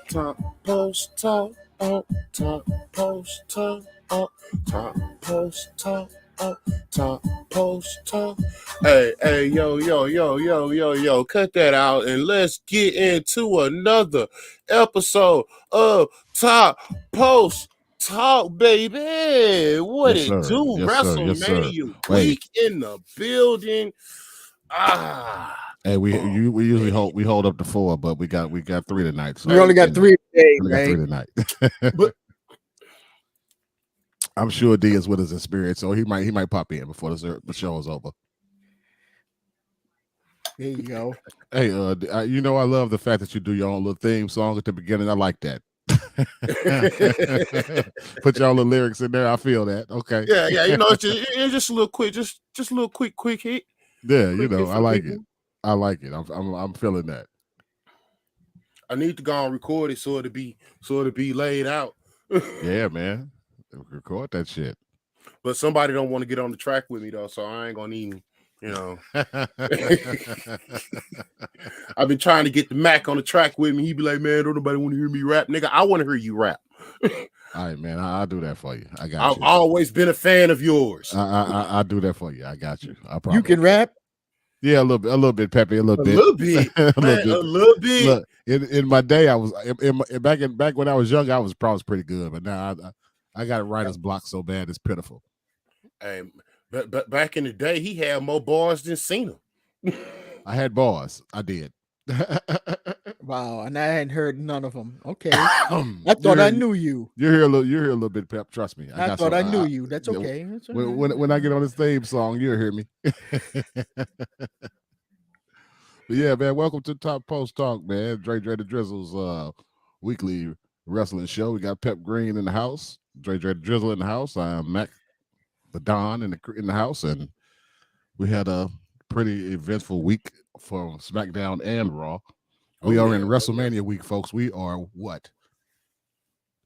Top Post Talk, Top Post Talk, Top Post Talk, Top Post Talk. Hey, yo, cut that out and let's get into another episode of Top Post Talk, baby. What Yes, it sir. do? Yes, sir. Yes, sir. WrestleMania Wait. week in the building. Hey, we usually hold up to 4, but we got 3 tonight. So we only got 3 today, we got 3 tonight. But I'm sure D is with us in spirit, so he might pop in before the show is over. There you go. Hey, you know I love the fact that you do your own little theme song at the beginning. I like that. Put y'all little lyrics in there. I feel that. Okay. Yeah. You know, it's just a little quick, just a little quick hit. Yeah, you know, I like it. I like it. I'm feeling that. I need to go and record it so it'll be laid out. Yeah, man. Record that shit. But somebody don't want to get on the track with me though, so I ain't gonna even, you know. I've been trying to get the Mac on the track with me. He be like, man, don't nobody want to hear me rap. Nigga, I want to hear you rap. All right, man. I'll do that for you. I've always been a fan of yours. I'll do that for you. I got you. I promise. You can rap? Yeah, a little bit, Peppy, a little bit. A little bit. Look, in my day, I was back when I was young, I was probably pretty good, but now I got writer's block so bad it's pitiful. Hey, but back in the day, he had more bars than Cena. I had bars. I did. Wow, and I hadn't heard none of them. Okay, I thought I knew you. You're here a little bit, Pep. Trust me. I thought I knew you. That's okay. That's okay. When I get on this theme song, you'll hear me. But yeah, man, welcome to Top Post Talk, man. Dre the Drizzle's weekly wrestling show. We got Pep Green in the house, Dre the Drizzle in the house. I'm Mac the Don in the house, and we had a pretty eventful week for SmackDown and Raw. We are in WrestleMania week, folks. We are what?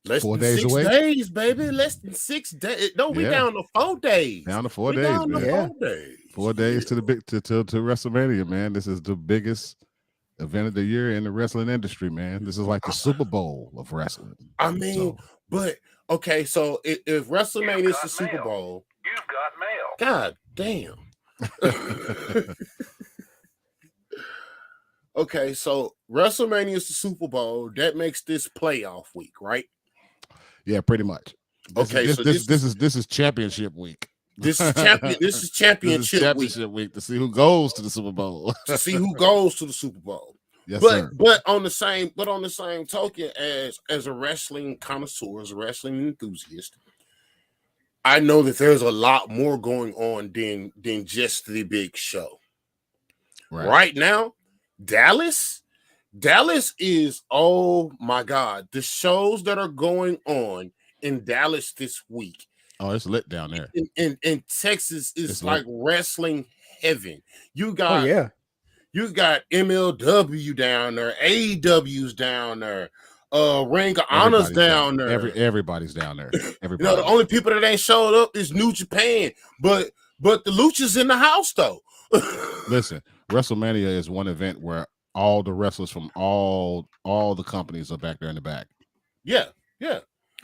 Less 4 than days 6 away? days, baby. Less than 6 days. No, we down to 4 days. Down to 4 we days, down man. to 4 days. 4 days to the big to WrestleMania, man. This is the biggest event of the year in the wrestling industry, man. This is like the Super Bowl of wrestling. I mean, but okay, so if WrestleMania is the Super Bowl, you've got mail. God damn. Okay, so WrestleMania is the Super Bowl. That makes this playoff week, right? Yeah, pretty much. This is championship week. This is championship week to see who goes to the Super Bowl. To see who goes to the Super Bowl. Yes, but sir. on the same token, as a wrestling connoisseur, as a wrestling enthusiast, I know that there's a lot more going on than just the big show. Right now, Dallas is, oh my God, the shows that are going on in Dallas this week. Oh, it's lit down there. In Texas is like wrestling heaven. You got MLW down there, AEW's down there, Ring of Honor's down there. Everybody's down there. Everybody. You know, the only people that ain't showed up is New Japan, but the Lucha's in the house though. Listen, WrestleMania is one event where all the wrestlers from all the companies are back there in the back. Yeah.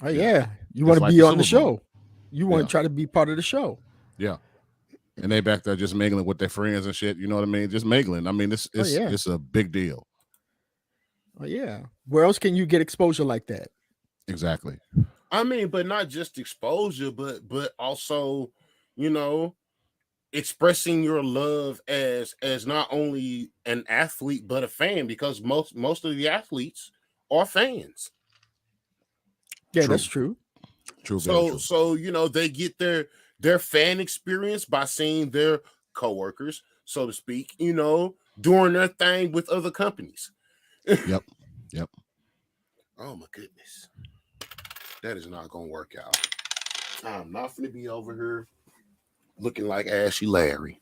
Oh yeah, you want to be on the show. You want to try to be part of the show. Yeah. And they back there just mingling with their friends and shit. You know what I mean? Just mingling. I mean, it's a big deal. Oh yeah. Where else can you get exposure like that? Exactly. I mean, but not just exposure, but also, you know, expressing your love as not only an athlete but a fan, because most of the athletes are fans. Yeah, that's true. True. So you know, they get their fan experience by seeing their coworkers, so to speak, you know, doing their thing with other companies. Yep. Oh my goodness. That is not gonna work out. I'm not gonna be over here looking like Ashley Larry.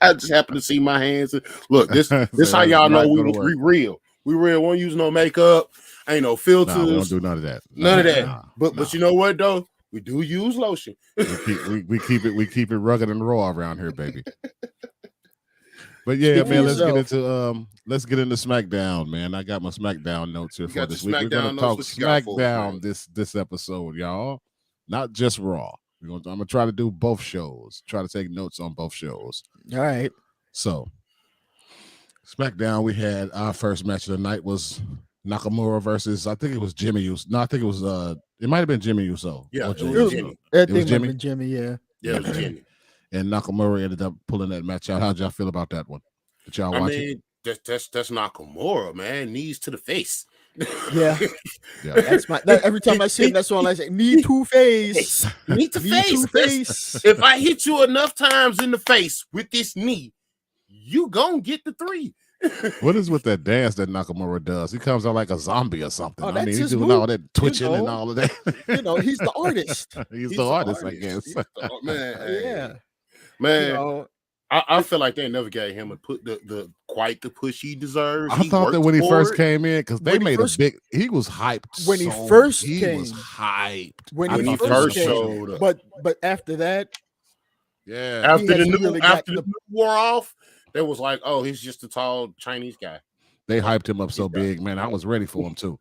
I just happen to see my hands. Look, this how y'all know we real. We real. Won't use no makeup. Ain't no filters. Nah, we don't do none of that. None of that. But you know what though? We do use lotion. we keep it rugged and raw around here, baby. But yeah, man, let's get into SmackDown, man. I got my SmackDown notes here for this week. We're gonna talk SmackDown this episode, y'all. Not just Raw. I'm gonna try to do both shows. Try to take notes on both shows. All right. So SmackDown, we had our first match of the night was Nakamura versus, I think it was Jimmy Uso. No, I think it was it might have been Jimmy Uso. Yeah, it was Jimmy. It was Jimmy. Yeah, it was Jimmy. And Nakamura ended up pulling that match out. How'd y'all feel about that one? Did y'all watch it? That's Nakamura, man. Knees to the face. Yeah. That's every time I see him, that's all I say. Knee to face. Knee to face. If I hit you enough times in the face with this knee, you gonna get the 3. What is with that dance that Nakamura does? He comes out like a zombie or something. I mean, he's doing all that twitching and all of that. He's the artist. he's the artist, I guess. Man, yeah. Man, I feel like they never gave him the push he deserves. I thought that when he first came in, because they made he was hyped. When he first came, he was hyped. When he first showed up. But after that, after the new wore off, they was like, oh, he's just a tall Chinese guy. They hyped him up so big, man. I was ready for him too.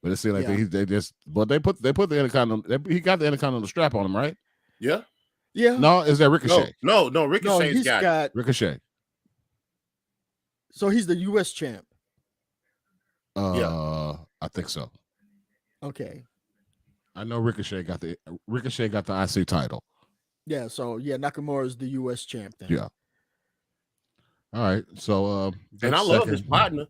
But it seemed like they put the Intercontinental. He got the Intercontinental strap on him, right? Yeah. Yeah. No, is that Ricochet? No, Ricochet's got Ricochet. So he's the U.S. champ. I think so. Okay. I know Ricochet got the IC title. Yeah. So Nakamura is the U.S. champ then. Yeah. All right. So and I love his partner.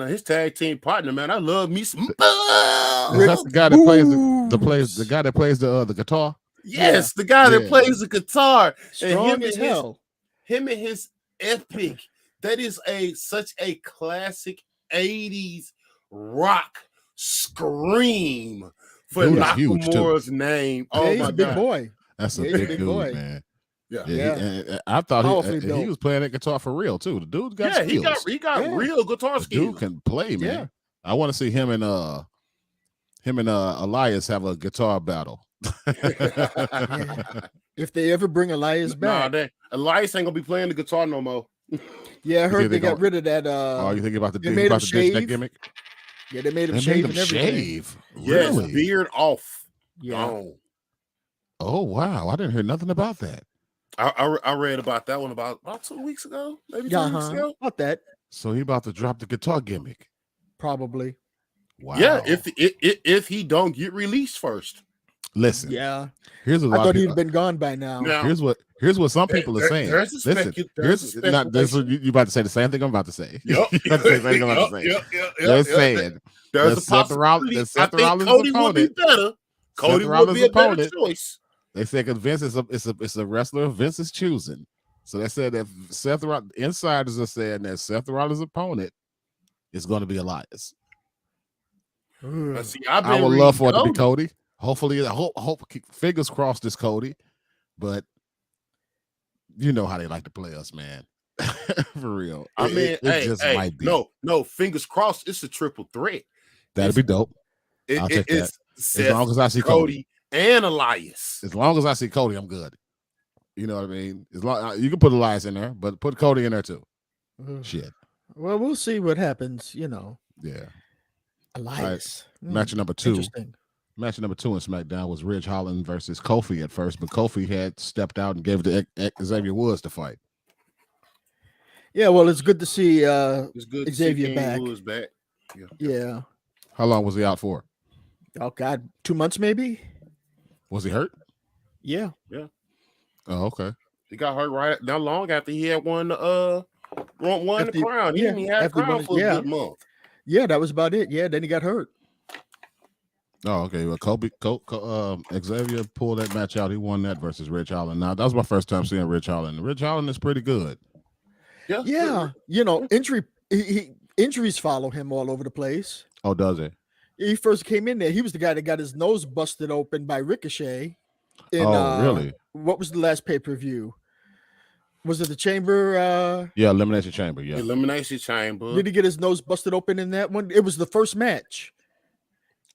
His tag team partner, man. I love me some. Is that the guy that plays the guitar? Yes, the guy that plays the guitar. Strong as hell. Him and his epic. That is such a classic 80s rock scream for Nakamura's name. Oh, he's a big boy. That's a big dude, boy. Man. Yeah. I thought he was playing that guitar for real too. The dude got skills. he got real guitar skills. Dude can play, man. Yeah. I want to see him and Elias have a guitar battle. If they ever bring Elias back, Elias ain't gonna be playing the guitar no more. Yeah, I heard they got rid of that. You thinking about the that gimmick? Yeah, they made him shave and everything. Yes, really? Beard off. Yeah. Oh wow, I didn't hear nothing about that. I read about that one about 2 weeks ago, maybe 2 weeks ago. About that. So he about to drop the guitar gimmick. Probably. Wow. Yeah, if he don't get released first. Listen. Yeah. Here's a lot. I thought he'd been gone by now. Here's what some people are saying. Listen. You about to say the same thing I'm about to say. Yep. They're saying there's a possibility. I think Cody would be better. Cody would be a better choice. They said because Vince is a wrestler Vince is choosing. So they said that Seth Rollins, insiders are saying that Seth Rollins' opponent is going to be Elias. I would love for it to be Cody. Hopefully, hope fingers crossed it's Cody. But you know how they like to play us, man. For real. I mean, it might be. No, fingers crossed. It's a triple threat. That'd be dope. I'll take that. Seth, as long as I see Cody and Elias. As long as I see Cody, I'm good. You know what I mean? As long you can put Elias in there, but put Cody in there too. Shit. Well, we'll see what happens. You know. Yeah. Elias. Right. Match number 2. Interesting. Match number 2 in SmackDown was Ridge Holland versus Kofi at first, but Kofi had stepped out and gave it to Xavier Woods to fight. Yeah, well, it's good to see Xavier back. Woods back. Yeah. How long was he out for? Oh God, 2 months maybe. Was he hurt? Yeah. Oh, okay. He got hurt right not long after he had won the crown. He didn't have the crown for a good month. Yeah, that was about it. Yeah, then he got hurt. Oh, okay. Well, Xavier pulled that match out. He won that versus Rich Holland. Now that was my first time seeing Rich Holland. Rich Holland is pretty good. Yeah, injuries follow him all over the place. Oh, does it? He first came in there. He was the guy that got his nose busted open by Ricochet. Really? What was the last pay-per-view? Was it the Chamber? Yeah, Elimination Chamber. Yeah, Elimination Chamber. Did he get his nose busted open in that one? It was the first match.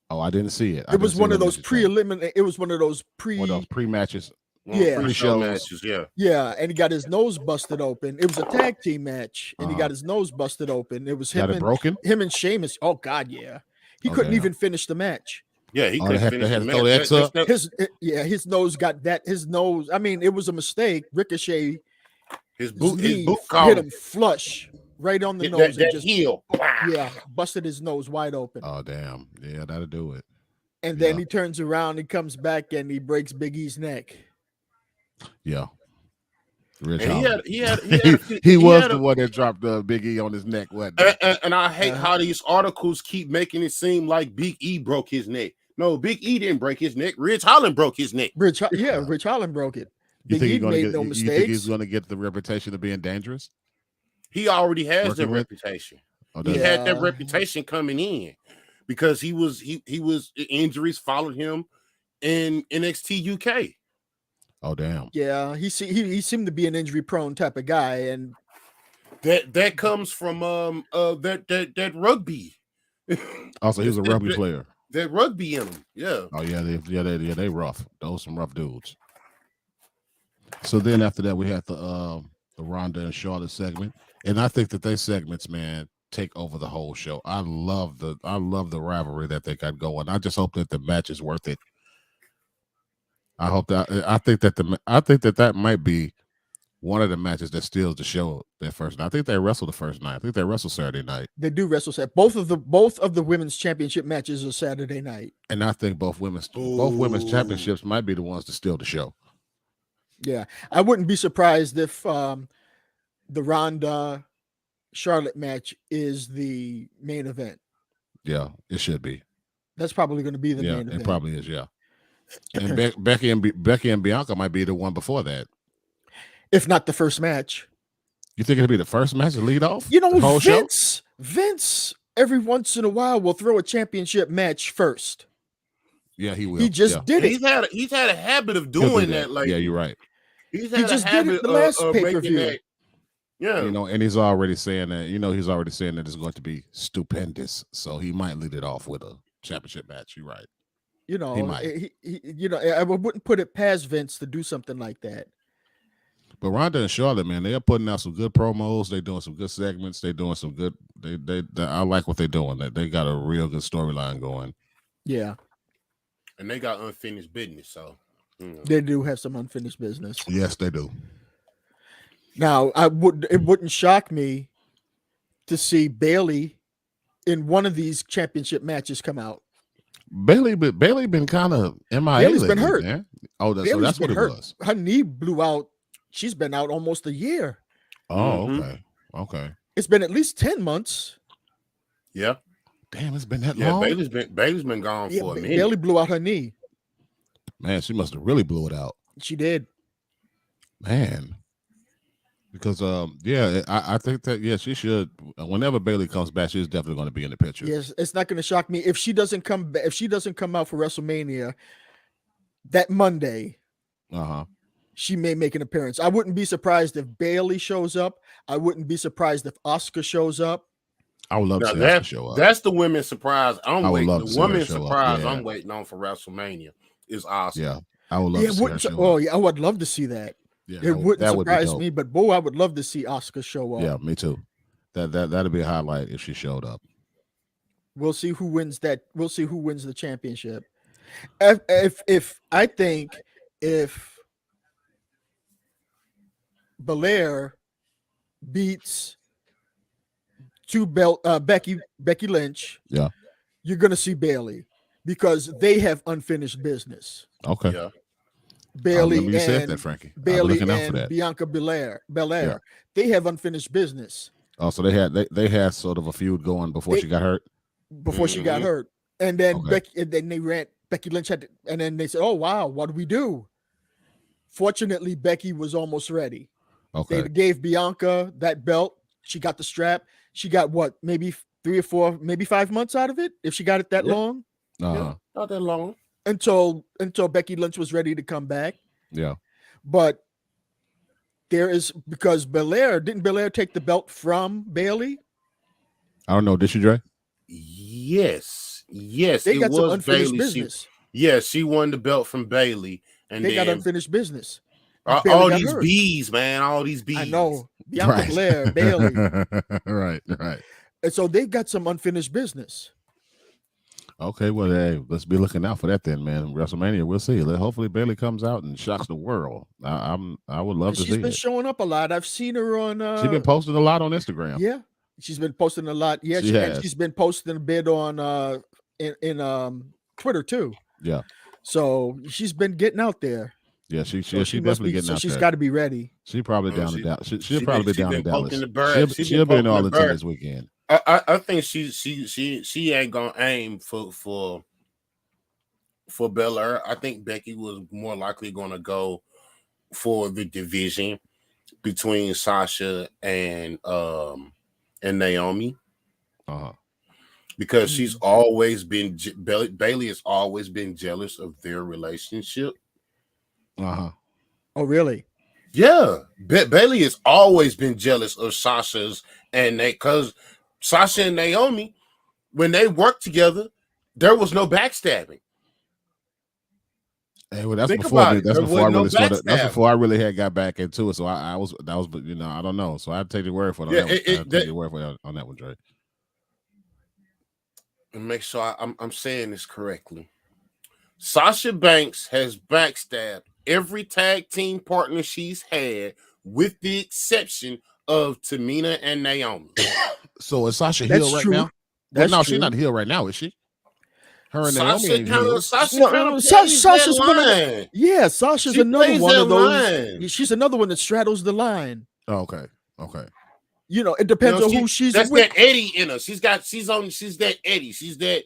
Oh, I didn't see it. It was one of those pre-eliminate. It was one of those pre-matches. Yeah, pre-show matches. Yeah, and he got his nose busted open. It was a tag team match, and he got his nose busted open. It was him and Sheamus. Oh God, yeah. He couldn't even finish the match. Yeah, he couldn't finish the match. The X up. His nose got that. His nose. I mean, it was a mistake. Ricochet. His boot hit him flush right on the nose. That heel. Yeah, busted his nose wide open. Oh damn! Yeah, that'll do it. And then he turns around, he comes back, and he breaks Big E's neck. Yeah. Rich he was the one that dropped Big E on his neck. And I hate how these articles keep making it seem like Big E broke his neck. No, Big E didn't break his neck. Rich Holland broke his neck. Rich Holland broke it. You think you think he's going to get the reputation of being dangerous? He already has that reputation. He had that reputation coming in because he was injuries followed him in NXT UK. Oh damn! Yeah, he seemed to be an injury prone type of guy, and that comes from that rugby. Also, he was a rugby player. That rugby in him, yeah. Oh yeah, they rough. Those some rough dudes. So then after that, we had the Ronda and Charlotte segment, and I think that they segments, man, take over the whole show. I love the rivalry that they got going. I just hope that the match is worth it. I think that might be one of the matches that steals the show that first night. I think they wrestled the first night. I think they wrestled Saturday night. They do wrestle Saturday. Both of the women's championship matches are Saturday night. And I think both women's championships might be the ones to steal the show. Yeah, I wouldn't be surprised if the Ronda Charlotte match is the main event. Yeah, it should be. That's probably going to be the main event. It probably is. Yeah, and Becky and Bianca might be the one before that, if not the first match. You think it'll be the first match to lead off? You know, Vince every once in a while will throw a championship match first. Yeah, he will. He just did it. He's had a habit of doing that. Like, yeah, you're right. He just did it the last pay-per-view. Yeah, and he's already saying that. He's already saying that it's going to be stupendous. So he might lead it off with a championship match. You're right. He might. I wouldn't put it past Vince to do something like that. But Ronda and Charlotte, man, they are putting out some good promos. They're doing some good segments. They're doing some good. I like what they're doing. They got a real good storyline going. Yeah, and they got unfinished business. So they do have some unfinished business. Yes, they do. Now, it wouldn't shock me to see Bayley in one of these championship matches come out. Bayley been kind of MIA. Bayley's been hurt. Man. Oh, so that's what it was. Her knee blew out. She's been out almost a year. Oh, okay. It's been at least 10 months. Yeah. Damn, it's been that long. Bayley's been gone for a minute. Bayley blew out her knee. Man, she must have really blew it out. She did. Man. Because I think that she should. Whenever Bayley comes back, she's definitely going to be in the picture. Yes, it's not going to shock me if she doesn't come back. If she doesn't come out for WrestleMania that Monday, she may make an appearance. I wouldn't be surprised if Bayley shows up. I wouldn't be surprised if Asuka shows up. I would love to see Asuka show up. That's the women's surprise. I'm waiting. The women's surprise I'm waiting on for WrestleMania is Asuka. Yeah, I would love to see her show up. Oh yeah, I would love to see that. Yeah, it wouldn't surprise me, but I would love to see Asuka show up. Yeah, me too. That'd be a highlight if she showed up. We'll see who wins that. We'll see who wins the championship. If Belair beats Becky Lynch, yeah, you're gonna see Bayley because they have unfinished business. Okay. Yeah. Bayley and Bianca Belair. Yeah. They have unfinished business. Oh, so they had sort of a feud going before she got hurt. Before she got hurt. And then Okay. Becky Lynch and then they said, "Oh wow, what do we do?" Fortunately, Becky was almost ready. Okay. They gave Bianca that belt. She got the strap. She got what, maybe 3 or 4, maybe 5 months out of it, if she got it that long. Yeah, not that long. Until Becky Lynch was ready to come back. Yeah. But because didn't Belair take the belt from Bayley? I don't know. Did she, Dre? Yes. They got some unfinished business. She won the belt from Bayley, and they got unfinished business. All these bees, man. All these bees. I know. Bianca Belair, Bayley. Right. And so they got some unfinished business. Okay, well, hey, let's be looking out for that then, man. WrestleMania, we'll see. Hopefully, Bayley comes out and shocks the world. I would love to see it. She's been showing up a lot. I've seen her on. She's been posting a lot on Instagram. Yeah, she's been posting a lot. Yeah, she's been posting a bit on in Twitter too. Yeah. So she's been getting out there. Yeah, she definitely getting out there. She's got to be ready. She probably down to Dallas. She'll probably be down in Dallas. She'll be in Arlington this weekend. I think she ain't gonna aim for Belair. I think Becky was more likely gonna go for the division between Sasha and Naomi. Because she's always been Bayley has always been jealous of their relationship. Oh, really? Yeah, Bayley has always been jealous of Sasha's, and because Sasha and Naomi, when they worked together, there was no backstabbing. Hey, well, that's before I really started. That's before I really had got back into it. So I was I don't know. So I take your word for it. Take your word for it on that one, Dre. And make sure I'm saying this correctly. Sasha Banks has backstabbed every tag team partner she's had, with the exception of Tamina and Naomi. So is Sasha heel right now? No, she's not heel right now, is she? Her and Naomi ain't heel. Sasha's another one of those. She's another one that straddles the line. Oh, okay. It depends on who she's that's with. That Eddie in her. She's that Eddie. She's that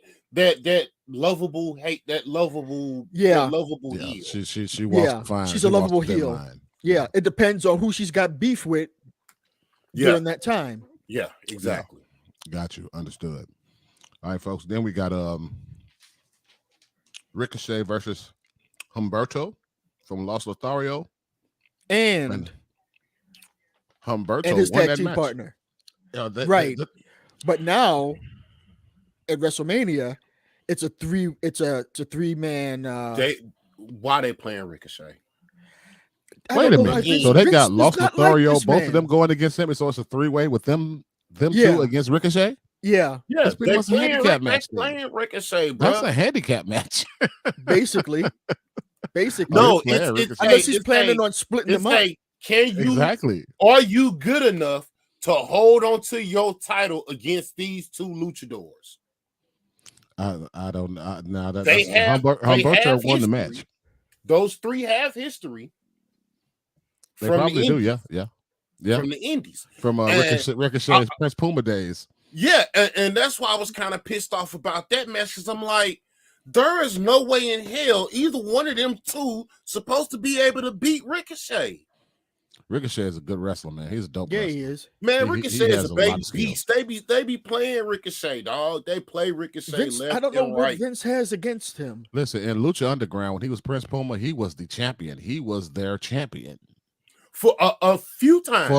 lovable hate, that lovable heel. She walks fine. She's a lovable heel. Yeah, it depends on who she's got beef with during that time. Yeah, exactly. Yeah. Got you. Understood. All right, folks. Then we got Ricochet versus Humberto from Los Lothario. And Humberto and his won tag that team match. partner. But now at WrestleMania, it's a three-man. Why they playing Ricochet? Wait a minute. So they got Los Lothario, both of them going against him. So it's a three-way with them two against Ricochet. Yeah. They're playing Ricochet, bro. That's a handicap match. Basically. No, unless he's planning on splitting them up. Are you good enough to hold on to your title against these two luchadors? I don't know. Humberto won the match. Those three have history. They probably do, yeah. From the Indies. From Ricochet's Prince Puma days. Yeah, and that's why I was kind of pissed off about that match, because I'm like, there is no way in hell either one of them two supposed to be able to beat Ricochet. Ricochet is a good wrestler, man. He's a dope wrestler. He is. Man, Ricochet is a baby beast. They be playing Ricochet, dog. They play Ricochet left. I don't know what Vince has against him. Listen, in Lucha Underground, when he was Prince Puma, he was the champion. He was their champion for a few times. He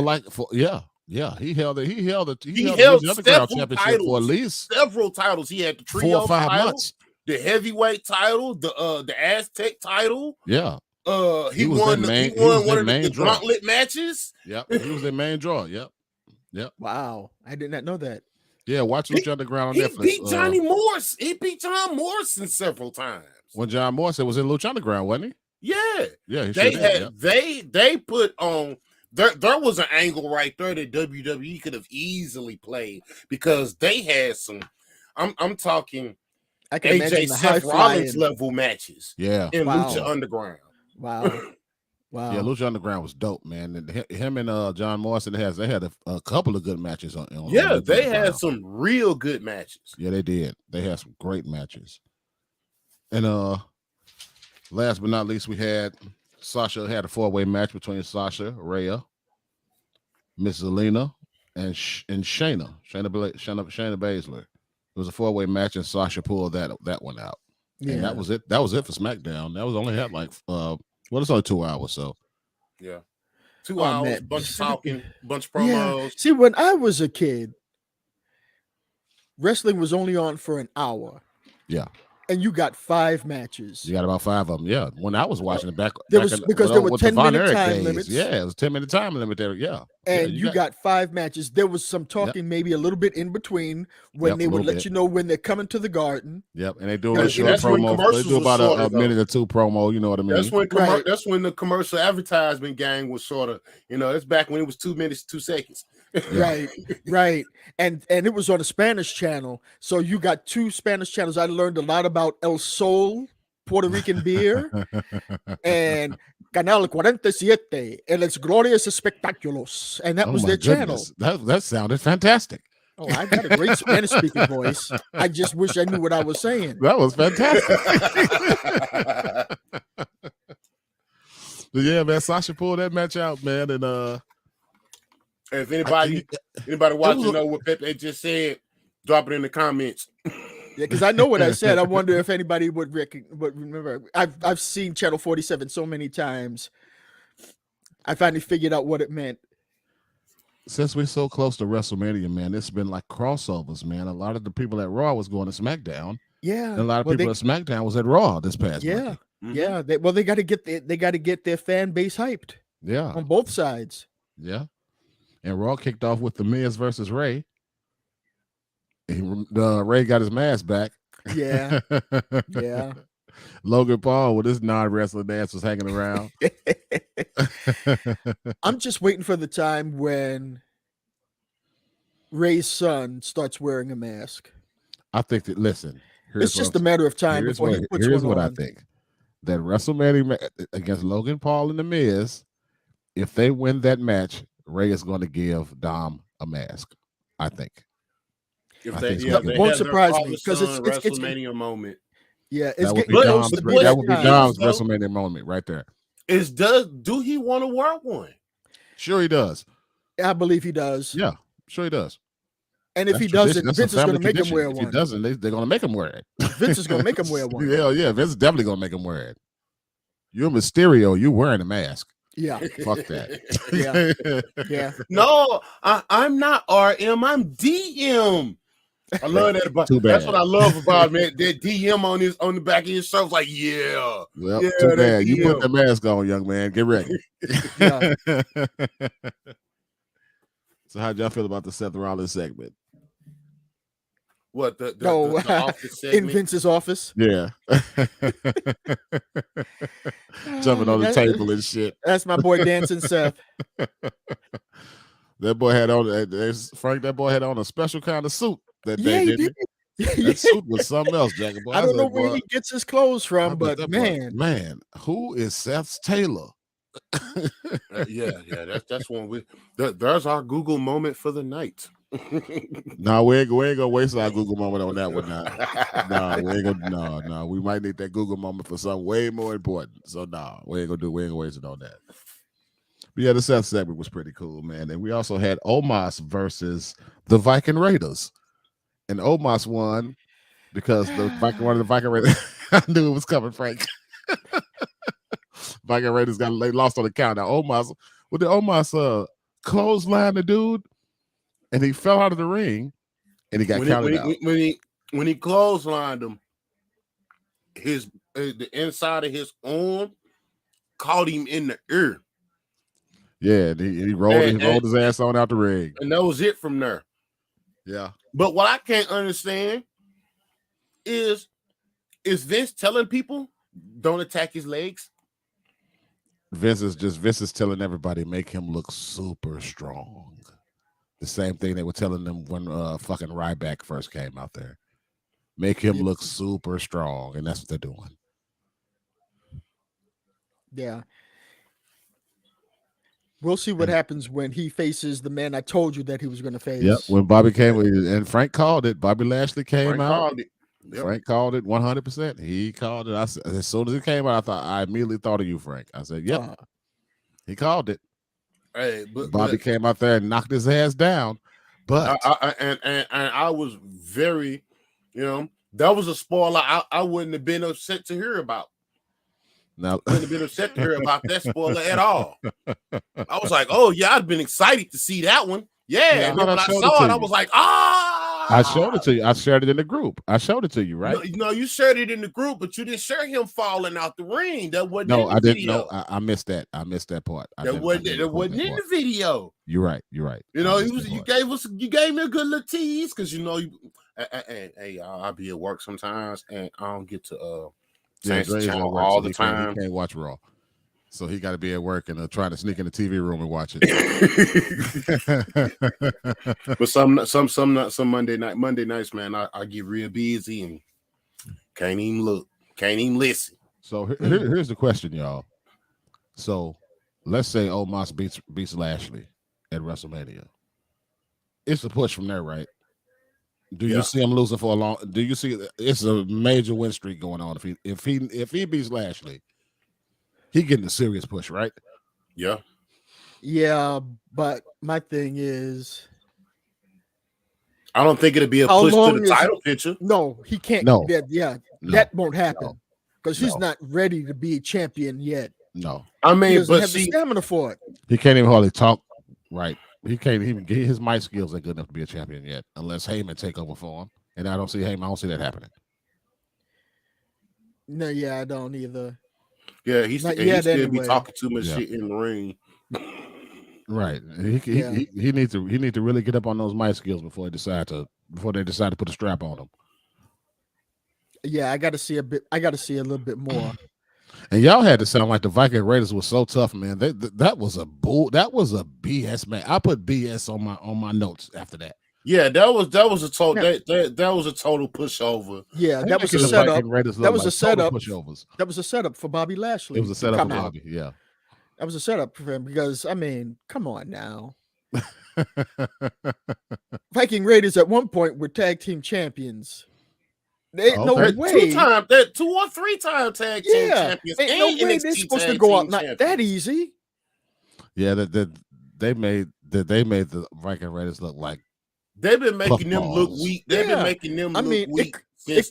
held the several championship titles, for at least several titles. He had the trio 4 or 5 title, months. The heavyweight title, the Aztec title. Yeah. He won one of the gauntlet matches. Yep. He was their main draw. Yep. Wow. I did not know that. Yeah, watch Lucha Underground on Netflix. He beat Johnny Morris. He beat John Morrison several times. When John Morrison was in Lucha Underground, wasn't he? Yeah. He they put on there was an angle right there that WWE could have easily played, because they had some I'm talking AJ Seth Rollins level matches. Yeah. In Lucha Underground. Wow. Wow. Yeah, Lucha Underground was dope, man. And him and John Morrison they had a couple of good matches on Yeah, Lucha they Underground. had some real good matches. Yeah, they did. They had some great matches. And last but not least, we had Sasha had a 4-way match between Sasha, Rhea, Miss Zelina, and Shayna Baszler. It was a 4-way match, and Sasha pulled that one out. Yeah. And that was it. That was it for SmackDown. That was only had like it's only 2 hours. So yeah, 2 hours, man. Bunch of talking, bunch of promos. Yeah. See, when I was a kid, wrestling was only on for an hour. Yeah. And you got 5 matches. You got about 5 of them. Yeah. When I was watching it back, there were 10-minute time limits. Yeah, it was 10-minute time limit there. Yeah. And you got 5 matches. There was some talking, maybe a little bit in between when they would let you know when they're coming to the Garden. Yep. And they do a short promo. They do about a minute or 2 promo. You know what I mean? That's when the commercial advertisement gang was sort of, it's back when it was 2 minutes, 2 seconds. Right. And it was on a Spanish channel. So you got 2 Spanish channels. I learned a lot about El Sol, Puerto Rican beer, and Canal 47, and its Glorious Espectáculos. And that was their channel. That sounded fantastic. Oh, I got a great Spanish speaking voice. I just wish I knew what I was saying. That was fantastic. But yeah, man, Sasha pulled that match out, man, and if anybody watching know what Pepe just said, drop it in the comments. Yeah, because I know what I said. I wonder if anybody would remember. I've seen Channel 47 so many times. I finally figured out what it meant. Since we're so close to WrestleMania, man, it's been like crossovers, man. A lot of the people at Raw was going to SmackDown. Yeah, and a lot of people at SmackDown was at Raw this past Monday. Yeah. They got to get their fan base hyped. Yeah, on both sides. Yeah. And Raw kicked off with The Miz versus Ray. Ray got his mask back. Yeah. Logan Paul with his non-wrestling dance was hanging around. I'm just waiting for the time when Ray's son starts wearing a mask. I think that, listen. It's just a matter of time before he puts Here's one what on. I think. That WrestleMania against Logan Paul and The Miz, if they win that match, Ray is going to give Dom a mask, I think. It won't surprise me because it's WrestleMania moment. Yeah, it's that would be Dom's WrestleMania moment right there. Do he want to wear one? Sure he does. I believe he does. Yeah, sure he does. And if he doesn't, Vince is going to make him wear one. If he doesn't, they're going to make him wear it. Vince is going to make him wear one. Yeah, Vince is definitely going to make him wear it. You're Mysterio, you wearing a mask. Yeah. Fuck that. Yeah. No, I'm not RM. I'm DM. I love that about. That's what I love about man. That DM on the back of his shirt. Like, yeah. Well, too bad. You put that mask on, young man. Get ready. So, how'd y'all feel about the Seth Rollins segment? What the office segment? In Vince's office? Yeah. Jumping on the table and shit. That's my boy Dancing Seth. That boy had on that boy had on a special kind of suit that day, didn't he? Yeah. That suit was something else, Jack. I don't know where he gets his clothes from, but man, who is Seth Taylor? That's one there's our Google moment for the night. No, we ain't gonna waste our Google moment on that one now. We ain't gonna no. We might need that Google moment for something way more important. So we ain't gonna waste it on that. But yeah, the Seth segment was pretty cool, man. And we also had Omos versus the Viking Raiders. And Omos won because one of the Viking Raiders I knew it was coming, Frank. Viking Raiders they lost on the count. Now Omos clothesline the dude, and he fell out of the ring, and he got counted out. When he clotheslined him, the inside of his arm caught him in the ear. Yeah, he rolled his ass on out the ring, and that was it from there. Yeah, but what I can't understand is Vince telling people don't attack his legs? Vince is telling everybody make him look super strong. The same thing they were telling them when fucking Ryback first came out there. Make him look super strong, and that's what they're doing. Yeah. We'll see what happens when he faces the man I told you that he was going to face. Yep. When Bobby came and Frank called it. Bobby Lashley came out. Yep. Frank called it 100%. He called it. As soon as it came out, I immediately thought of you, Frank. I said, "Yep." He called it. Hey, Bobby came out there and knocked his ass down. But I was very, that was a spoiler I wouldn't have been upset to hear about. Now, wouldn't have been upset to hear about that spoiler at all. I was like, oh yeah, I'd been excited to see that one. Yeah, and then when I saw it, I was like, I showed it to you. I shared it in the group. I showed it to you, right? No, you shared it in the group, but you didn't share him falling out the ring. That wasn't. No, in the didn't. video. No, I missed that. I missed that part. That wasn't in the video. You're right. You gave me a good little tease because hey, I'll be at work sometimes and I don't get to change the channel all the time. He can't watch Raw, so he got to be at work and trying to sneak in the TV room and watch it. But some Monday nights, man, I get real busy and can't even listen. So here's the question, y'all. So let's say Omos beats Lashley at WrestleMania. It's a push from there, right? Do you see him losing for a long? Do you see it's a major win streak going on? If he beats Lashley, he getting a serious push, right? Yeah. Yeah, but my thing is, I don't think it'll be a push to the title picture. No, he can't. No, that won't happen because he's not ready to be a champion yet. No, I mean, he doesn't have the stamina for it. He can't even hardly talk right. He can't even get his mic skills ain't good enough to be a champion yet, unless Heyman take over for him. And I don't see Heyman. I don't see that happening. No, yeah, I don't either. Yeah, he still be talking too much shit in the ring. Right. He needs to really get up on those mic skills before they decide to put a strap on him. Yeah, I got to see a little bit more. And y'all had to sound like the Viking Raiders was so tough, man. That was a BS match. I put BS on my notes after that. Yeah, that was a total that was a total pushover. Yeah, that was a setup. That was a setup. That was a setup for Bobby Lashley. It was a setup for Bobby. Yeah, that was a setup for him because I mean, come on now. Viking Raiders at one point were tag team champions. No way. 2 or 3 time tag team champions. Ain't no way they're supposed to go out not that easy. Yeah, they made the Viking Raiders look like they've been making them look weak. They've been making them look weak since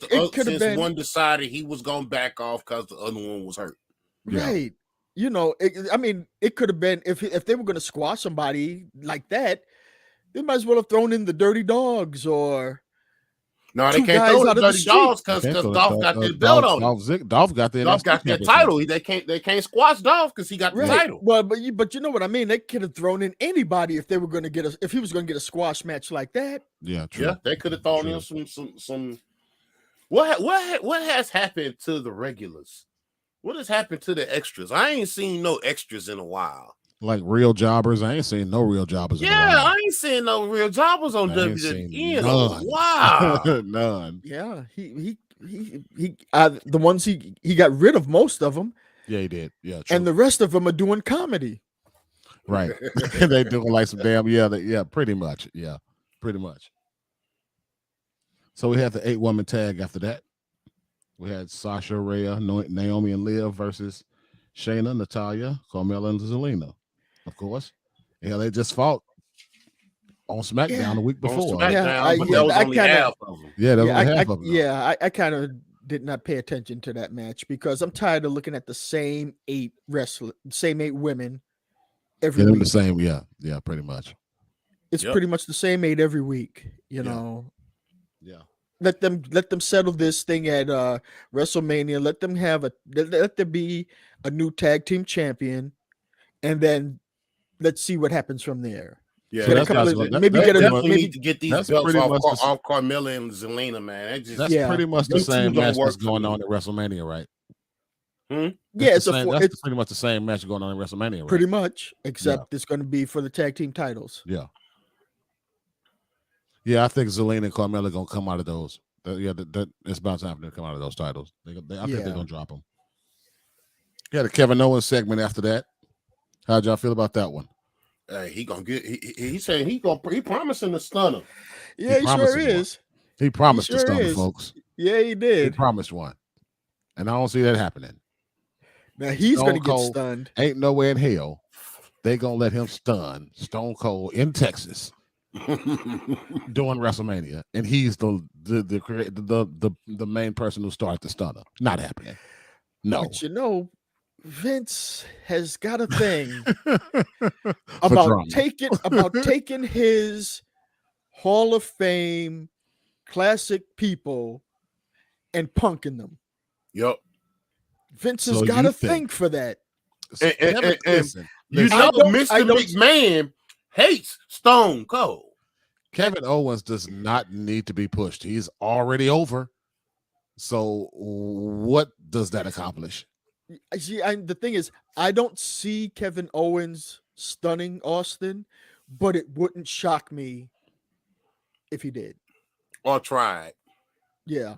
one decided he was going to back off because the other one was hurt. Right. It could have been if they were going to squash somebody like that, they might as well have thrown in the Dirty Dogs or. No, they can't throw the Dirty Dogs because Dolph got their belt on. Dolph got their title. They can't squash Dolph because he got the title. Well, but you know what I mean. They could have thrown in anybody if they were going to get if he was going to get a squash match like that. Yeah, true. Yeah, they could have thrown in some. What has happened to the regulars? What has happened to the extras? I ain't seen no extras in a while. Like real jobbers, I ain't seen no real jobbers. I ain't seen no real jobbers on WWE in a while. None. Yeah, he the ones he got rid of most of them. Yeah, he did. Yeah, true. And the rest of them are doing comedy. Right, they doing like some damn pretty much. Yeah, pretty much. So we had the 8-woman tag after that. We had Sasha, Rhea, Naomi, and Liv versus Shayna, Natalya, Carmella, and Zelina. Of course. Yeah, they just fought on SmackDown the week before. That was only half of them. Yeah, that was only half of them. Yeah, I kind of did not pay attention to that match because I'm tired of looking at the same 8 women every week. The same, yeah, pretty much. It's pretty much the same 8 every week, you know. Yeah. Let them settle this thing at WrestleMania. Let there be a new tag team champion, and then let's see what happens from there. Yeah, maybe need to get these belts off Carmella and Zelina, man. That's pretty much the same match that's going on at WrestleMania, right? Yeah, it's pretty much the same match going on at WrestleMania, right? Pretty much, except it's going to be for the tag team titles. Yeah. Yeah, I think Zelina and Carmella are going to come out of those. It's about time for them to come out of those titles. I think they're going to drop them. Yeah, the Kevin Owens segment after that. How'd y'all feel about that one? He gonna get. He said he promising the stunner. Yeah, he sure is. He promised He the sure stunner, is. folks. Yeah, he He did. promised one, and I don't see that happening. Now he's Stone gonna get Cold stunned. Ain't nowhere in hell they gonna let him stun Stone Cold in Texas during WrestleMania, and he's the main person who started the stunner. Not happening. No. But you know, Vince has got a thing For about drama. taking his Hall of Fame classic people and punking them. Yep. Vince So has got you a think- thing for that. And Listen, you I know, don't- Mr. I don't- McMahon hates Stone Cold. Kevin Owens does not need to be pushed. He's already over. So what does that accomplish? See, the thing is, I don't see Kevin Owens stunning Austin, but it wouldn't shock me if he did. Or tried. Yeah.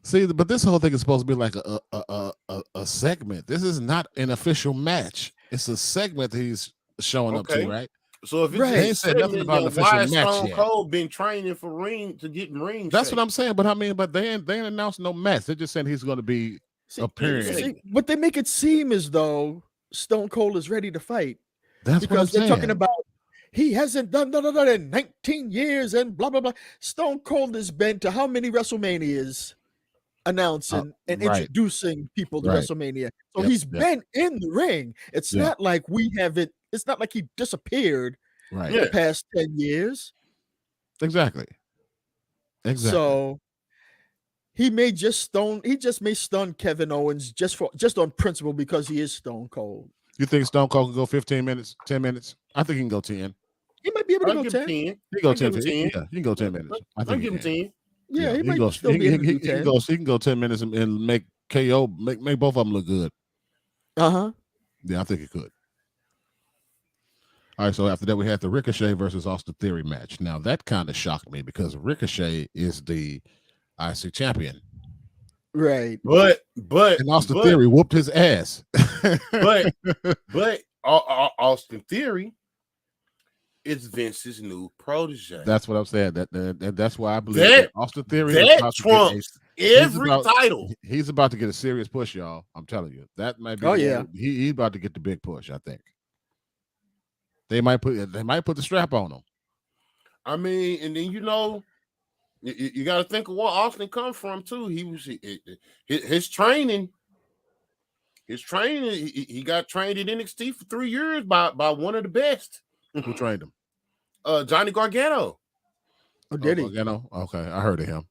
See, but this whole thing is supposed to be like a segment. This is not an official match. It's a segment that he's showing up Okay. to, right? So if it's Right. They ain't said nothing about an official why has match Stone yet. Cold been training for to get in ring? That's shape? what I'm saying. But I mean, but they ain't announced no match. They're just saying he's going to be appearing. But they make it seem as though Stone Cold is ready to fight. That's what I'm Because they're saying. talking about he hasn't done in 19 years and blah blah blah. Stone Cold has been to how many WrestleManias announcing and right. introducing people to Right. WrestleMania. So Yep, he's yep. been in the ring. It's Yeah. not like we haven't. It's not like he disappeared Right. Yeah. the past 10 years. Exactly. So he may just stun Kevin Owens just on principle because he is Stone Cold. You think Stone Cold can go 15 minutes, 10 minutes? I think he can go 10. He might be able to I'll go give 10. him 10. He can go I'll 10. give him 10. Yeah, he can go 10 minutes. I I'll think give him 10. Yeah, he might can go, still be able to do 10. He can go 10 minutes and make KO, make both of them look good. Uh-huh. Yeah, I think he could. All right, so after that, we had the Ricochet versus Austin Theory match. Now, that kind of shocked me because Ricochet is the IC champion. Right. But And Austin Theory whooped his ass. but Austin Theory is Vince's new protege. That's what I'm saying. That's why I believe That- Austin Theory that is about trumps every title. He's about to get a serious push, y'all. I'm telling you. That might be. Oh, yeah. He's about to get the big push. I think they might put the strap on him. I mean, and then you got to think of what Austin come from too. He was his training. He got trained at NXT for 3 years by one of the best. Who trained him? Johnny Gargano. Oh, did he? Gargano? Okay, I heard of him.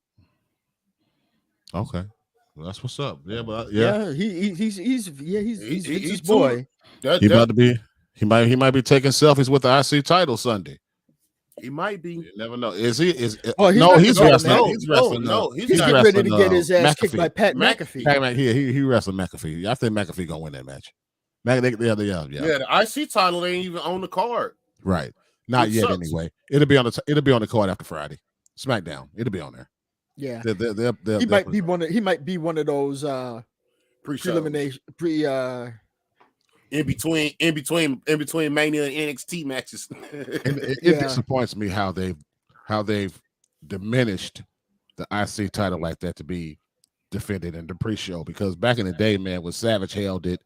Okay, well, that's what's up. Yeah, but He's Vince's too- boy. he about to be. He might be taking selfies with the IC title Sunday. He might be. You never know. Is he? Oh, he's no, not he's gonna go, wrestling. man. He's wrestling. He's He's not getting ready to wrestling, get his ass kicked McAfee. by Pat McAfee. He wrestled McAfee. I think McAfee gonna win that match. Yeah. Yeah, the IC title ain't even on the card. Right. Not It yet. sucks. Anyway, it'll be on the card after Friday. SmackDown. It'll be on there. Yeah. They'll He might be one of those Pre-show. in between Mania and NXT matches. And it Yeah. disappoints me how they've diminished the IC title like that to be defended in the pre-show, because back in the day, man, when Savage held it,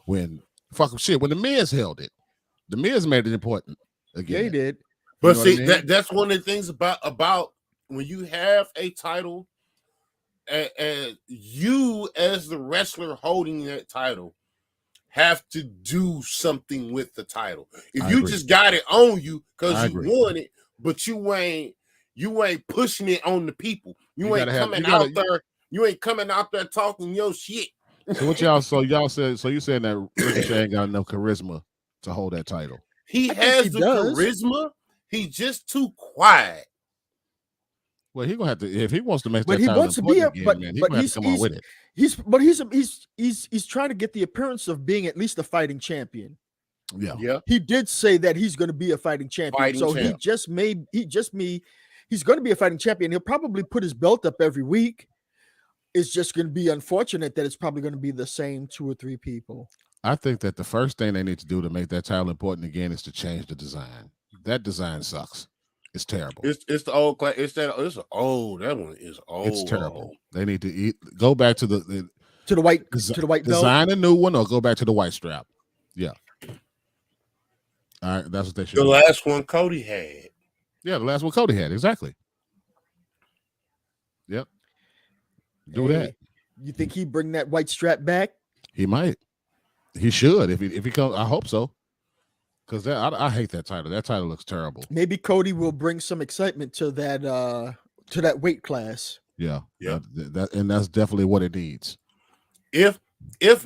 when the Miz held it, the Miz made it important again. Yeah, he did. But know see, what I mean? that's one of the things about when you have a title, and you as the wrestler holding that title have to do something with the title. If I you agree. just got it on you I because you agree. won it, but you ain't pushing it on the people. You ain't gotta have- coming you gotta- out there. You ain't coming out there talking your shit. So what you saying that Ricochet ain't got enough charisma to hold that title? He I think has he the does. charisma. He's just too quiet. Well, he's gonna have to, if he wants to make But that he title wants to be important again, man, he's gonna have to come on with it. He's trying to get the appearance of being at least a fighting champion. Yeah. Yeah. He did say that he's going to be a fighting champion. Fighting so champ. he's going to be a fighting champion. He'll probably put his belt up every week. It's just going to be unfortunate that it's probably going to be the same 2 or 3 people. I think that the first thing they need to do to make that title important again is to change the design. That design sucks. It's terrible. It's the old class. It's old. That one is old. It's terrible. They need to go back to the white belt. Design a new one or go back to the white strap. Yeah. All right, that's what they should. The last one Cody had. Yeah, the last one Cody had, exactly. Yep. Do that. You think he'd bring that white strap back? He might. He should if he comes. I hope so. Because I hate that title. That title looks terrible. Maybe Cody will bring some excitement to that weight class. Yeah. And that's definitely what it needs. If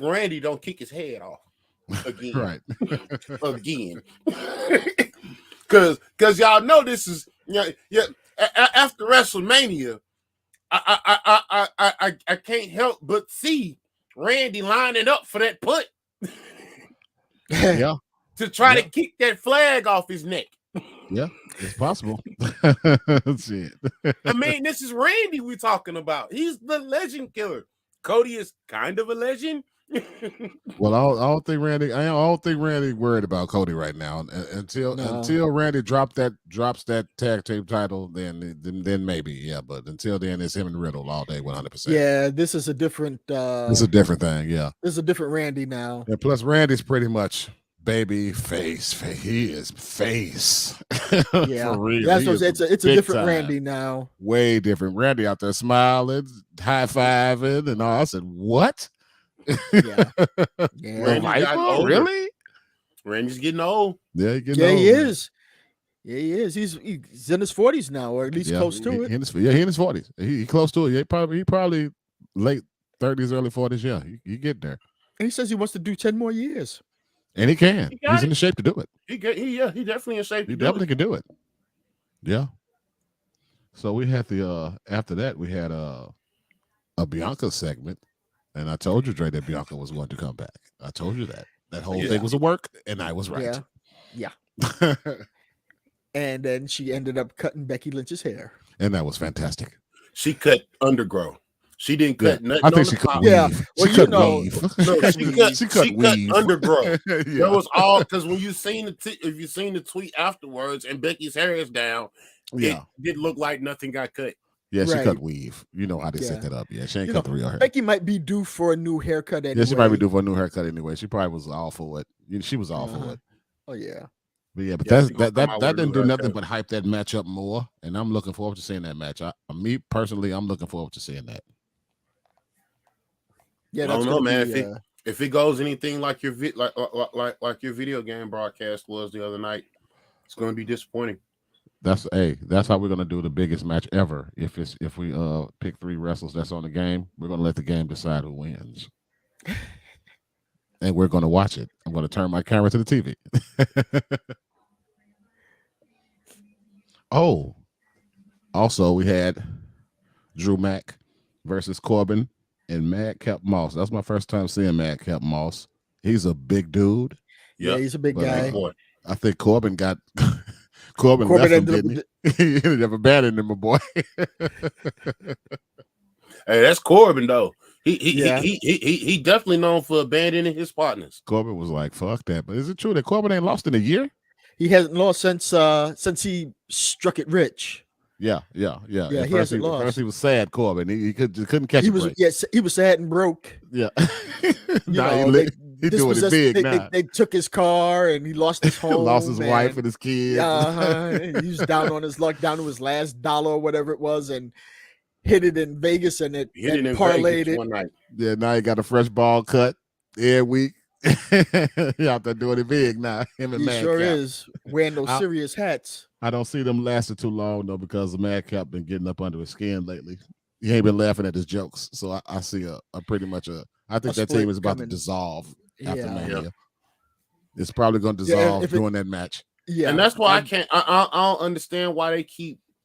Randy don't kick his head off again, right? Again, because y'all know this is after WrestleMania, I can't help but see Randy lining up for that putt. Yeah. To try to kick that flag off his neck. Yeah, it's possible. Shit. I mean, this is Randy we're talking about. He's the legend killer. Cody is kind of a legend. Well, I don't think Randy worried about Cody right now. Until Randy drops that tag team title, then maybe, yeah. But until then, it's him and Riddle all day, 100%. Yeah, this is a different. It's a different thing. Yeah, this is a different Randy now. And plus, Randy's pretty much baby face. He is face. Yeah, for real. That's what it's a different time. Randy now. Way different. Randy out there smiling, high fiving, and all. I said, "What?" Yeah. Really? Randy's getting old. Yeah, he is. Yeah, he is. He's in his 40s now, or at least close to it. He in his 40s. He close to it. Yeah, he probably late 30s, early 40s. Yeah, he get there. And he says he wants to do 10 more years. And he can. He's in the shape to do it. He definitely in shape. He definitely can do it. Yeah. So we had after that we had a Bianca segment, and I told you, Dre, that Bianca was going to come back. I told you that whole thing was a work, and I was right. Yeah. And then she ended up cutting Becky Lynch's hair, and that was fantastic. She cut undergrowth. She didn't cut nothing. I think she cut weave. Yeah, well, she cut weave. No, she cut weave. undergrowth. That was all because when you seen if you seen the tweet afterwards and Becky's hair is down, it did look like nothing got cut. Yeah, she cut weave. You know how they set that up. Yeah, she ain't cut the real hair. Becky might be due for a new haircut anyway. Yeah, she might be due for a new haircut anyway. She probably was all for it. She was all for it. Oh yeah. But that didn't do nothing but hype that match up more, and I'm looking forward to seeing that match. Me personally, I'm looking forward to seeing that. Yeah, I don't know, man. If it goes anything like your like your video game broadcast was the other night, it's going to be disappointing. That's how we're gonna do the biggest match ever. If we pick 3 wrestlers that's on the game, we're gonna let the game decide who wins, and we're gonna watch it. I'm gonna turn my camera to the TV. Oh, also we had Drew Mack versus Corbin and Madcap Moss. That's my first time seeing Madcap Moss. He's a big dude. Yeah, he's a big guy. I think Corbin left him, didn't he? He ended up abandoning him, my boy. Hey, that's Corbin though. He definitely known for abandoning his partners. Corbin was like, "Fuck that." But is it true that Corbin ain't lost in a year? He hasn't lost since he struck it rich. Yeah. He hasn't lost. First he was sad, Corbin. He couldn't catch. He was sad and broke. Yeah. He doing it big now. They took his car and he lost his home. Lost his wife and his kids. He was down on his luck, down to his last dollar or whatever it was, and hit it in Vegas and parlayed it. One night. Yeah, now he got a fresh ball cut every week. He out there doing it big now. Him and Madcap. Sure is wearing those serious hats. I don't see them lasting too long though, because the Madcap been getting up under his skin lately. He ain't been laughing at his jokes, so I see I think that team is about to dissolve after Mania. Yeah. It's probably going to dissolve during that match. Yeah, and that's why I don't understand why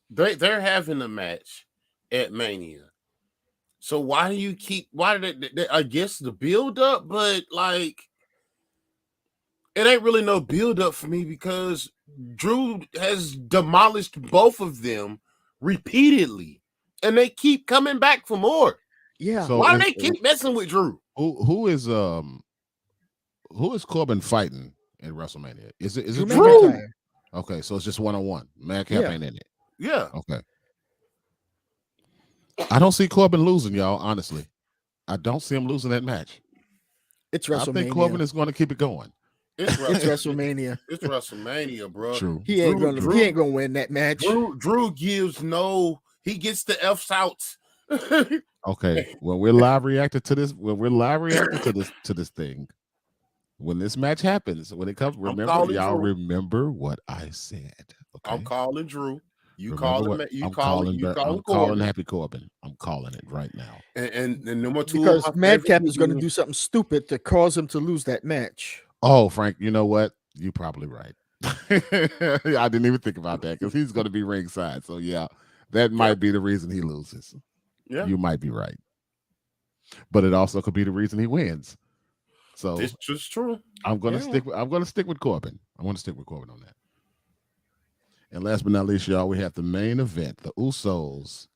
they're having a match at Mania. So why do you I guess the build up, but like it ain't really no build up for me because Drew has demolished both of them repeatedly and they keep coming back for more. Yeah. So why do they keep messing with Drew? Who is who is Corbin fighting in WrestleMania? Is it Drew Drew? McIntyre. Okay, so it's just 1-on-1. Madcap ain't in it. Yeah. Okay. I don't see Corbin losing, y'all. Honestly, I don't see him losing that match. It's WrestleMania. I think Corbin is going to keep it going. It's WrestleMania. It's WrestleMania, bro. True. He ain't gonna win that match. Drew gives he gets the F's out. Okay. When we're live reacting to this, to this thing, when this match happens, when it comes, remember what I said. Okay? I'm calling Drew. I'm calling Happy Corbin. I'm calling it right now. And number two, because Madcap is going to do something stupid to cause him to lose that match. Oh, Frank, you know what? You're probably right. I didn't even think about that because he's going to be ringside. So yeah, that might be the reason he loses. Yeah, you might be right. But it also could be the reason he wins. So it's just true. I'm going to stick with Corbin. I want to stick with Corbin on that. And last but not least, y'all, we have the main event, the Usos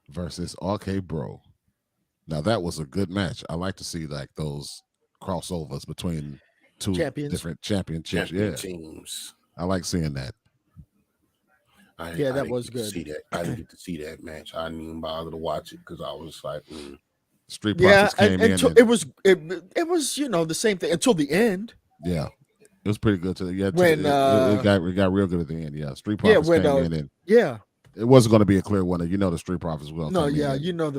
versus RK Bro. Now that was a good match. I like to see like those crossovers between two different championships. Teams. I like seeing that. That was good. See that. I didn't get to see that match. I didn't even bother to watch it because I was like, Street Profits came in. It was the same thing until the end. Yeah. It was pretty good. It got real good at the end. Yeah, Street Profits came in and it wasn't going to be a clear winner. The Street Profits will. No, they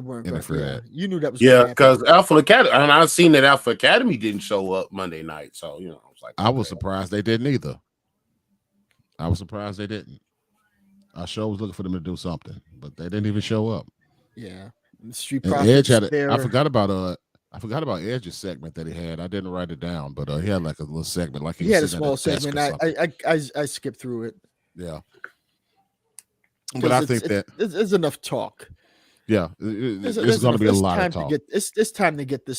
weren't going to. You knew that was. Yeah, because Alpha Academy, and I've seen that Alpha Academy didn't show up Monday night, so I was like, I was surprised they didn't either. I was surprised they didn't. I sure was looking for them to do something, but they didn't even show up. Yeah, Street Profits. Edge had I forgot about Edge's segment that he had. I didn't write it down, but he had like a little segment. Like he had a small segment. I skipped through it. Yeah, but I think that there's enough talk. Yeah, it's going to be a lot of talk. It's time to get the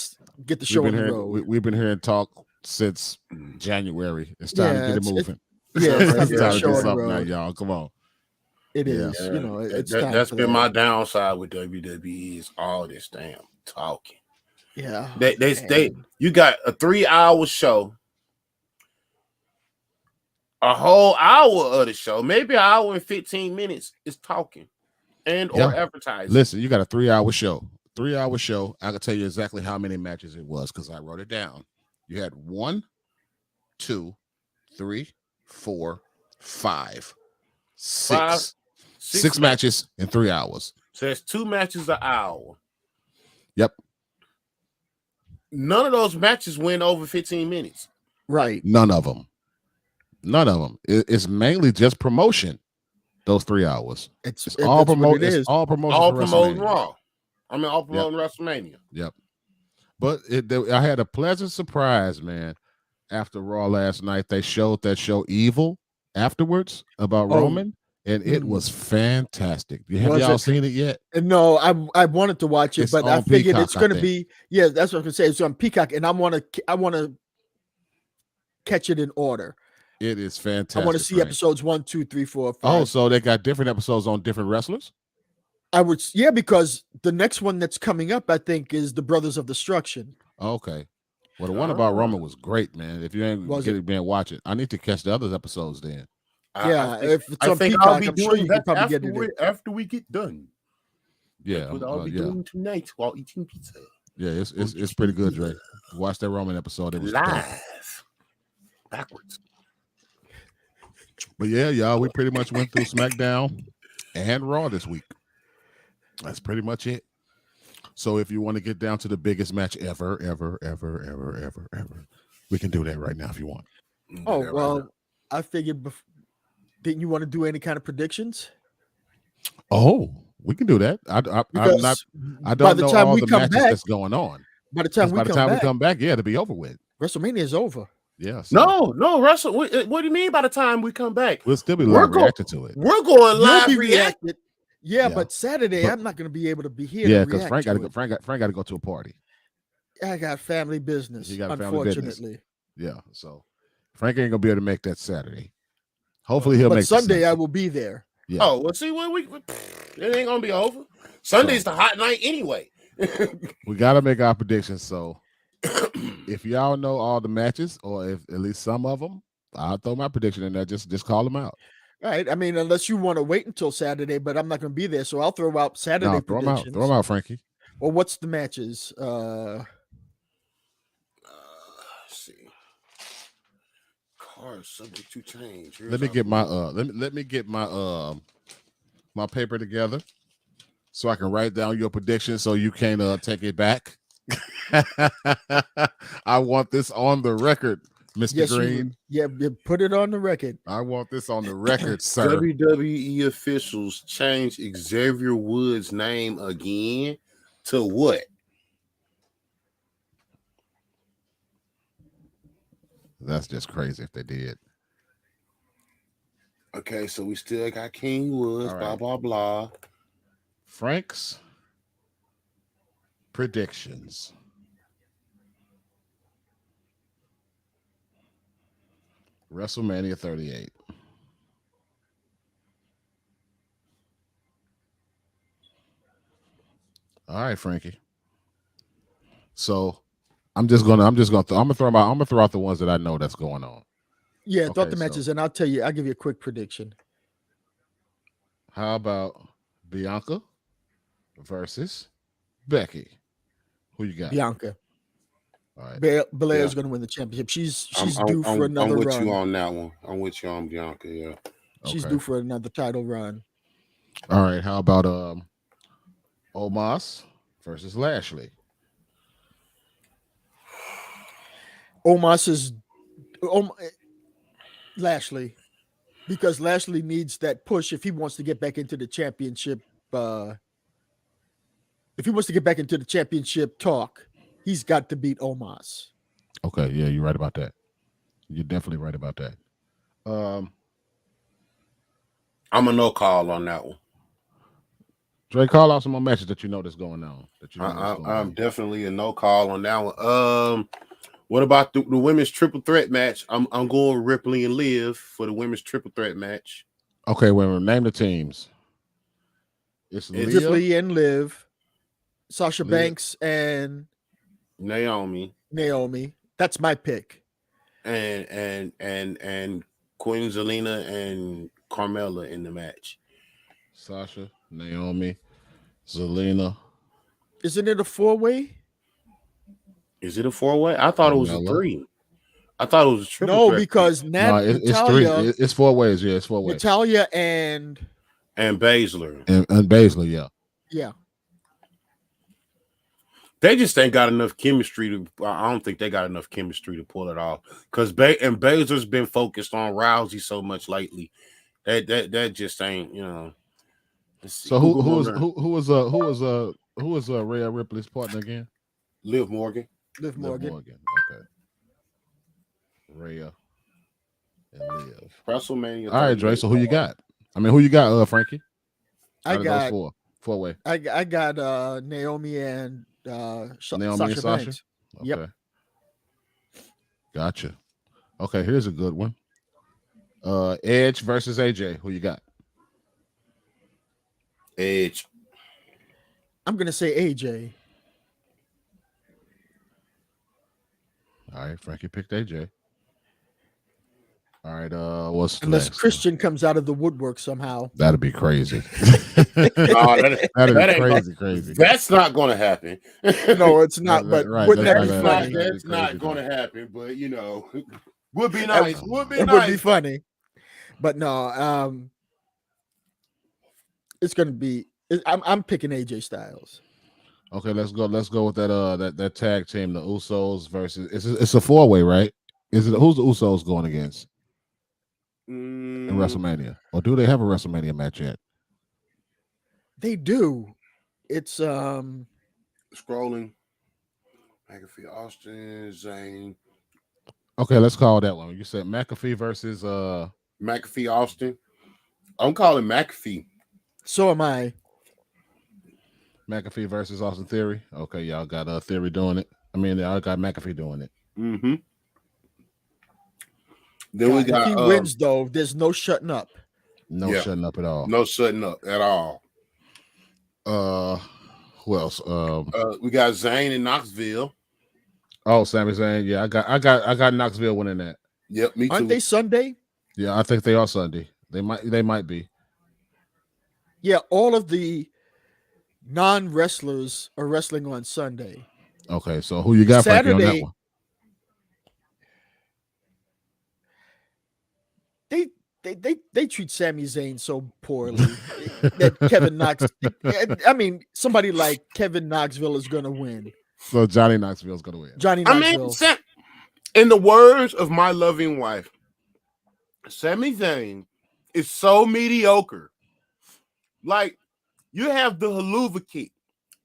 show on the road. We've been hearing talk since January. It's time to get it moving. It's time to do something now, y'all. Come on. It is. It's that's been my downside with WWE is all this damn talking. Yeah. You got a 3-hour show, a whole hour of the show, maybe an hour and 15 minutes is talking or advertising. Listen, you got a 3-hour show. 3-hour show. I can tell you exactly how many matches it was because I wrote it down. You had 1, 2, 3, 4, 5, 6. 6 matches in 3 hours. So that's 2 matches an hour. Yep. None of those matches went over 15 minutes. Right. None of them. It's mainly just promotion. Those 3 hours. It's all promotion. It's all promotion. All promoting Raw. All promoting WrestleMania. Yep. But I had a pleasant surprise, man. After Raw last night, they showed that show Evil afterwards about Roman. And it was fantastic. Have y'all seen it yet? No, I wanted to watch it, but I figured Peacock, it's going to be. Yeah, that's what I was going to say. It's on Peacock, and I want to catch it in order. It is fantastic. I want to see episodes 1, 2, 3, 4, 5. Oh, so they got different episodes on different wrestlers? Because the next one that's coming up, I think, is the Brothers of Destruction. Okay. Well, the one about Roman was great, man. If you ain't watch it, I need to catch the other episodes then. If it's on Peacock, I'm sure you can probably get it after we get done. Yeah, that's what I'll be doing tonight while eating pizza. Yeah, it's pretty good, Dre. Watch that Roman episode. It was live backwards. But yeah, y'all, we pretty much went through SmackDown and Raw this week. That's pretty much it. So if you want to get down to the biggest match ever, we can do that right now if you want. Oh well, I figured. Didn't you want to do any kind of predictions? Oh, we can do that. I don't know all the matches that's going on. By the time we come back, to be over with. WrestleMania is over. Yeah. So. No, Russell. What do you mean by the time we come back? We'll still be live reacting to it. We're going live reacted. Yeah, but Saturday I'm not going to be able to be here. Yeah, because Frank got to go to a party. I got family business. Unfortunately. Yeah, so Frank ain't gonna be able to make that Saturday. Hopefully he'll make Sunday. I will be there. Yeah. Oh, well, see, it ain't gonna be over. Sunday's the hot night anyway. We gotta make our predictions. So if y'all know all the matches, or if at least some of them, I'll throw my prediction in there. Just call them out. All right. I mean, unless you want to wait until Saturday, but I'm not going to be there, so I'll throw out Saturday No, throw predictions. them out, Frankie. Well, what's the matches? Let's see. Cards subject to change. Let me get my let me get my my paper together so I can write down your prediction so you can take it back. I want this on the record, Mr. Green. You put it on the record. I want this on the record, sir. WWE officials changed Xavier Woods' name again to what? That's just crazy if they did. Okay, so we still got King Woods, right. blah, blah, blah. Frank's predictions. WrestleMania 38. All right, Frankie. So I'm gonna throw out the ones that I know that's going on. Yeah, throw out the matches, and I'll give you a quick prediction. How about Bianca versus Becky? Who you got? Bianca. All right. Belair's going to win the championship. She's due for another run. I'm with you on that one. I'm with you on Bianca. Yeah. She's due for another title run. All right. How about Omos versus Lashley? Omos is Lashley, because Lashley needs that push if he wants to get back into the championship. If he wants to get back into the championship talk, he's got to beat Omos. Okay, yeah, you're right about that. You're definitely right about that. I'm a no call on that one. Dre, call out some more matches that you know that's going on. I'm definitely a no call on that one. What about the women's triple threat match? I'm going Ripley and Liv for the women's triple threat match. Okay, well, name the teams. It's Ripley and Liv, Sasha Banks and Naomi. That's my pick. And Queen Zelina and Carmella in the match. Sasha, Naomi, Zelina. Isn't it a 4-way? Is it a 4-way? I thought it was a 3. I thought it was a triple. No, because it's Natalya, 3. It's 4 ways. Yeah, it's 4 ways. Natalya and Baszler. And Baszler, yeah. Yeah. They just ain't got enough chemistry to. I don't think they got enough chemistry to pull it off. Because Baszler's been focused on Rousey so much lately. That just ain't, you know. So who was Rhea Ripley's partner again? Liv Morgan. Okay. Rhea and Liv. WrestleMania. All right, Dre. So who you got? I mean, who you got, Frankie? I got four way. I got Naomi and Sasha Banks. Okay. Yep. Gotcha. Okay, here's a good one. Edge versus AJ. Who you got? Edge. I'm gonna say AJ. All right, Frankie picked AJ. All right, what's unless Christian comes out of the woodwork somehow? That'd be crazy. That'd be crazy. That's not going to happen. No, it's not. But wouldn't that be funny? That's not going to happen. But you know, would be nice. Would be funny. But no, it's going to be. I'm picking AJ Styles. Okay, let's go with that tag team, the Usos versus. It's a 4-way, right? Is it who's the Usos going against in WrestleMania, or do they have a WrestleMania match yet? They do. It's scrolling. McAfee, Austin, Zayn. Okay, let's call that one. You said McAfee versus McAfee, Austin. I'm calling McAfee. So am I. McAfee versus Austin Theory. Okay, y'all got Theory doing it. I mean, y'all got McAfee doing it. Mm-hmm. Then we got. If he wins, though, there's no shutting up. Shutting up at all. No shutting up at all. Who else? We got Zayn in Knoxville. Oh, Sami Zayn. Yeah, I got Knoxville winning that. Yep, me too. Aren't they Sunday? Yeah, I think they are Sunday. They might be. Yeah, all of the non-wrestlers are wrestling on Sunday. Okay, so who you got Frankie, on that Saturday, one? they treat Sami Zayn so poorly that Kevin Knox. I mean, somebody like Kevin Knoxville is going to win. So Johnny Knoxville's going to win. Johnny I Knoxville. mean, in the words of my loving wife, Sami Zayn is so mediocre. Like, you have the haluva kick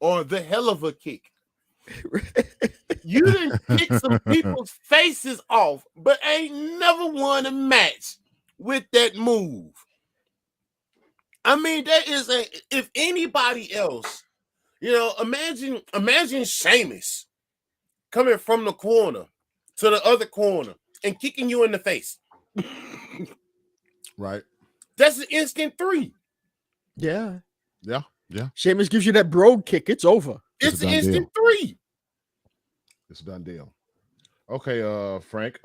or the hell of a kick. You didn't kick some people's faces off, but ain't never won a match with that move. I mean, that is if anybody else, imagine Sheamus coming from the corner to the other corner and kicking you in the face. Right. That's an instant 3. Yeah. Yeah. Sheamus gives you that brogue kick. It's over. It's a an done instant deal. 3. It's a done deal. Okay, Frank.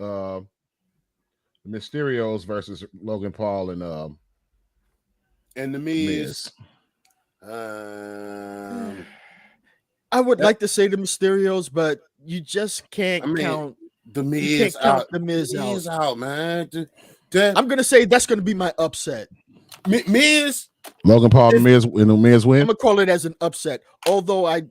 Mysterios versus Logan Paul and the Miz. I would like to say the Mysterios, but you just can't count the you Miz can't count out. the Miz out. Miz out, man. I'm gonna say that's gonna be my upset. Miz. Logan Paul and Miz win. I'm gonna call it as an upset. Although I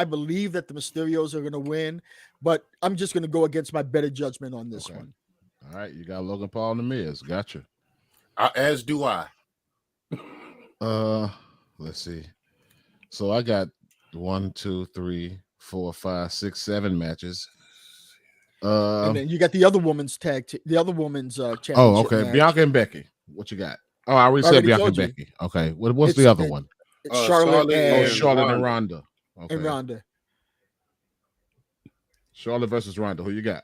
believe that the Mysterios are gonna win, but I'm just gonna go against my better judgment on this one. All right, you got Logan Paul and the Miz. Gotcha. As do I. Let's see. So I got 1, 2, 3, 4, 5, 6, 7 matches. And then you got the other woman's championship. Oh, okay. match. Bianca and Becky. What you got? Oh, I already said Already Bianca and told you. Becky. Okay. What's the other one? It's Charlotte and, Charlotte and Ronda. Okay. and Ronda. Charlotte versus Ronda. Who you got?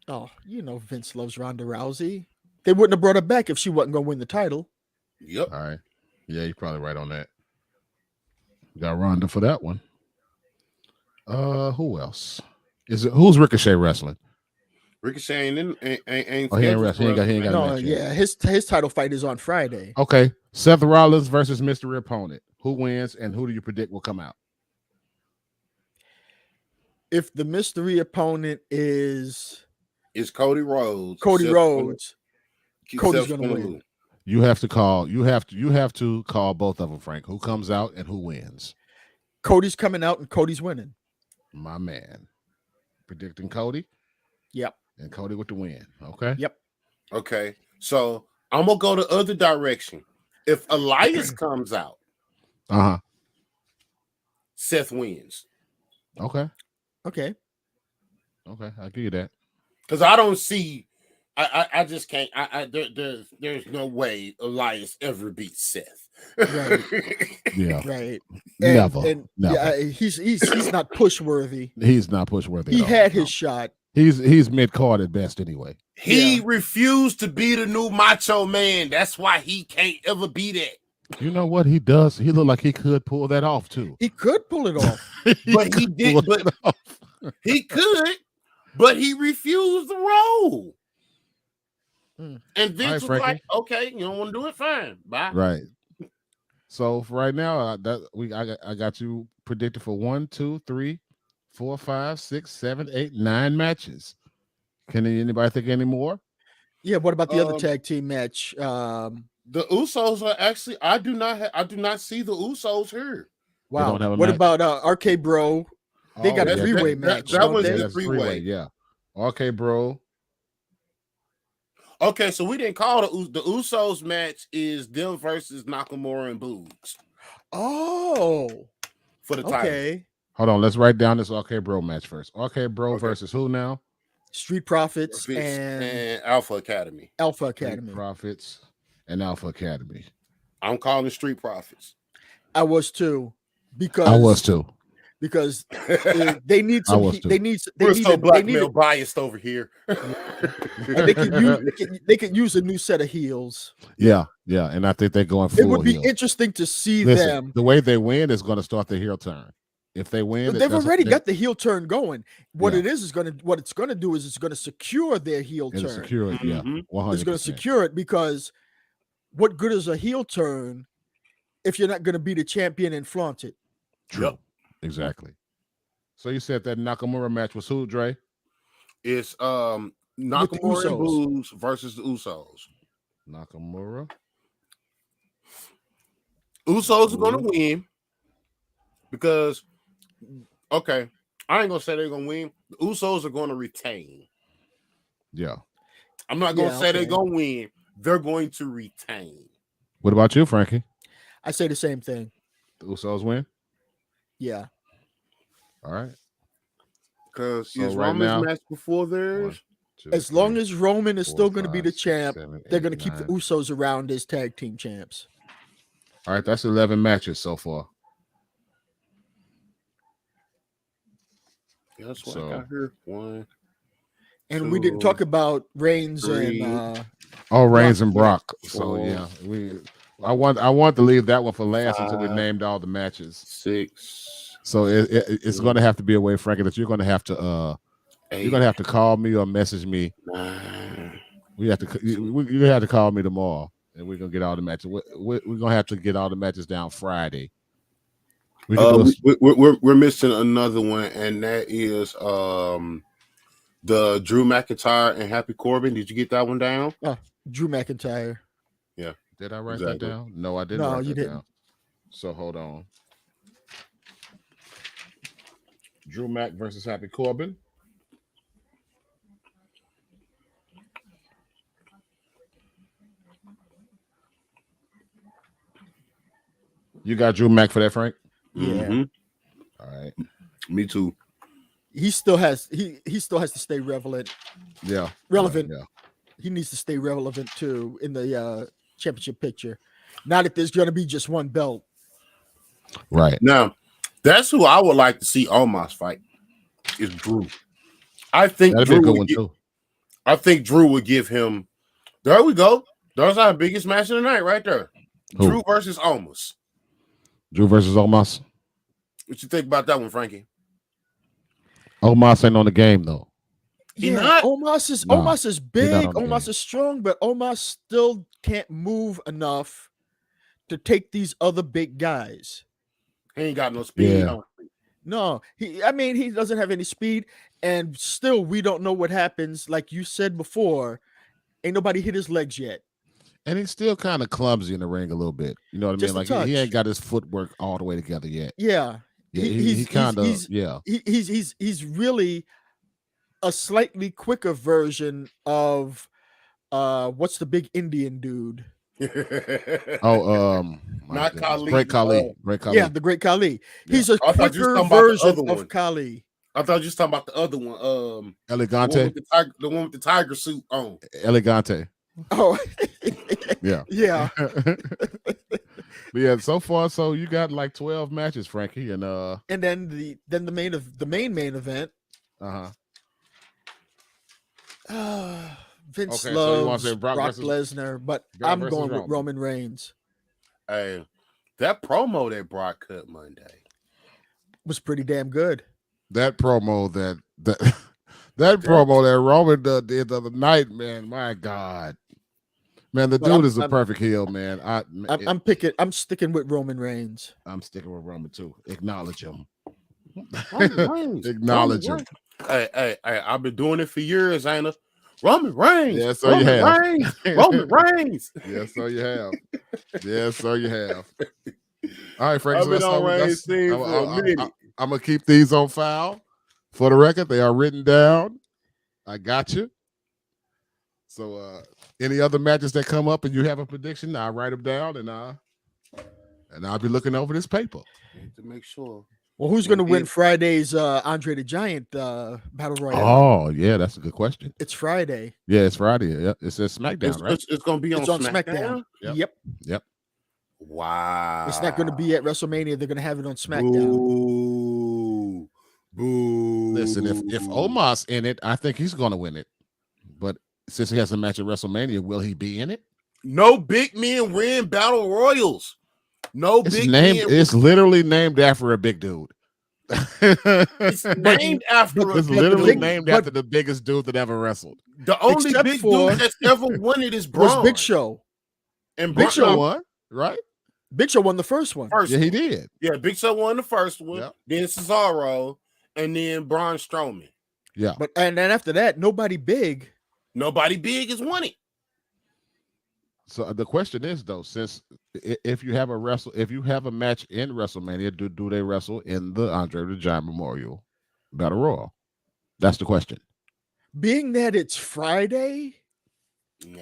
Oh, Vince loves Ronda Rousey. They wouldn't have brought her back if she wasn't going to win the title. Yep. All right. Yeah, you're probably right on that. Got Ronda for that one. Who else? Who's Ricochet wrestling? Ricochet ain't he ain't wrestling. He ain't got a No, match yet. yeah, his title fight is on Friday. Okay. Seth Rollins versus mystery opponent. Who wins and who do you predict will come out? If the mystery opponent is Cody Rhodes. Cody's Seth's gonna win. lose. You have to call both of them, Frank. Who comes out and who wins? Cody's coming out and Cody's winning. My man. Predicting Cody? Yep. And Cody with the win. Okay. Yep. Okay. So I'm gonna go the other direction. If Elias comes out, Seth wins. Okay. Okay. I'll give you that. Because I don't see, I just can't. There's no way Elias ever beats Seth. Right. Yeah. Right. Never. Yeah, he's not push worthy. He's not push worthy. He had his shot. He's mid card at best anyway. He refused to be the new Macho Man. That's why he can't ever be that. You know what he does? He looked like he could pull that off too. He could pull it off. But he did. But he could. But he refused the role. And Vince was like, "Okay, you don't want to do it, fine, bye." Right. So for right now, I got you predicted for 1, 2, 3, 4, 5, 6, 7, 8, 9 matches. Can anybody think any more? Yeah. What about the other tag team match? The Usos are actually. I do not see the Usos here. Wow. What about RK Bro? They got a three-way match. That was a a three-way. Yeah. RK Bro. Okay, so we didn't call the Usos match is them versus Nakamura and Boogs. Oh, for the title. Okay. Hold on, let's write down this RK Bro match first. RK Bro versus who now? Street Profits and Alpha Academy. Alpha Academy. Street Profits and Alpha Academy. I'm calling Street Profits. I was too. Because I was too. Because they need some. We're so blackmail biased over here. They could use a new set of heels. Yeah, and I think they're going full. It would be heel. interesting to see Listen, them. The way they win is going to start the heel turn. If they win, They've already got the heel turn going. What Yeah. what it's gonna do is it's gonna secure their heel it'll turn. secure it. Yeah, 100%. It's gonna secure it because what good is a heel turn if you're not gonna be the champion and flaunt it? True. Yep. Exactly. So you said that Nakamura match was who, Dre? It's Nakamura and Boogs versus the Usos. Nakamura. Usos are gonna win because okay, I ain't gonna say they're gonna win. The Usos are gonna retain. Yeah. I'm not gonna say they're gonna win. They're going to retain. What about you, Frankie? I say the same thing. The Usos win? Yeah. All right. Because So is right Roman's now- match before theirs? As long as Roman is 4, still going to be 5, the 6, champ, 7, they're 8, going to keep the 9. Usos around as tag team champs. All right, that's 11 matches so far. Yeah, that's what So- I got here. 1. And we didn't talk about Reigns 3. and Reigns and Brock. So 4. yeah, I want to leave that one for last until we 5. named all the matches. 6. So it's going to have to be a way, Frankie, that you're going to have to 8. you're going to have to call me or message me. 9. You have to call me tomorrow, and we're gonna get all the matches. We're gonna have to get all the matches down Friday. We're missing another one, and that is the Drew McIntyre and Happy Corbin. Did you get that one down? Drew McIntyre. Did I write Exactly. that down? No, I didn't. No, write you that didn't. down. So hold on. Drew Mac versus Happy Corbin. You got Drew Mac for that, Frank? Yeah. Mhm. All right. Me too. He still has to stay relevant. Yeah. Relevant. Yeah. He needs to stay relevant too in the championship picture. Not if there's going to be just one belt. Right. Now, that's who I would like to see Omos fight. Is Drew. I think That'd be a Drew good would one gi- too. I think Drew would give him. There we go. There's our biggest match of the night, right there. Who? Drew versus Omos. Drew versus Omos. What you think about that one, Frankie? Omos ain't on the game though. He not? Omos is No, Omos is not big. on the Omos game. is strong, but Omos still can't move enough to take these other big guys. He ain't got no speed. Yeah. on him. No, he doesn't have any speed, and still we don't know what happens. Like you said before, ain't nobody hit his legs yet. And he's still kind of clumsy in the ring a little bit. You know what I Just mean? a Like he ain't touch. got his footwork all the way together yet. Yeah, Yeah, He- he kind of he's- yeah. he's really a slightly quicker version of what's the big Indian dude? Oh, my Not goodness. Khali, Great Khali. Great Khali. Yeah, the Great Khali. Yeah. He's a I thought you was quicker talking about the version other of one. Khali. I thought you was talking about the other one. The one Elegante. with the one with the tiger suit on. Elegante. Oh, Yeah. yeah. But yeah, so far, so you got like 12 matches, Frankie, and And then the main event. Vince Okay, so you wanna loves say Brock Brock versus- Lesnar, but Brock I'm versus going with Roman. Roman Reigns. Hey, that promo that Brock cut Monday. Was pretty damn good. that promo that promo that Roman did the other night, man. My God, man, the But dude I'm- is a I'm- perfect heel, man. I'm sticking with Roman Reigns. I'm sticking with Roman too. Acknowledge him. Roman Reigns. Acknowledge Roman him. Reigns. Hey, I've been doing it for years, ain't I? Roman Reigns. Yeah, so you Roman have. Reigns. Roman Reigns. Yes, so you have. Yes, so you have. All right, Frank. I've been on Reigns' team for a minute. I'm gonna keep these on file for the record. They are written down. I got you. So, any other matches that come up and you have a prediction, I'll write them down and I'll be looking over this paper. To make sure. Well, who's going to Well, win it- Friday's Andre the Giant battle royale? Oh, yeah, that's a good question. It's Friday. Yeah, it's Friday. Yeah, it says SmackDown, right? It's going to be It's on SmackDown. Yep. Yep. Wow. It's not going to be at WrestleMania. They're going to have it on SmackDown. Boo. Boo. Listen, if Omos in it, I think he's going to win it. But since he has a match at WrestleMania, will he be in it? No big men win battle royals. No It's big named. men. It's literally named after a big dude. It's named after It's a literally big dude. named after the biggest dude that ever wrestled. The only Except big for- dude that's ever won it is Was Braun. Big Show. And Big Braun Show won, right? Big Show won the first one. first Yeah, he one. did. Yeah, Big Show won the first one. Yep. Then Cesaro, and then Braun Strowman. Yeah. But and then after that, nobody big. Nobody big has won it. So the question is though, since if you have a match in WrestleMania, do they wrestle in the Andre the Giant Memorial Battle Royal? That's the question. Being that it's Friday, Nah.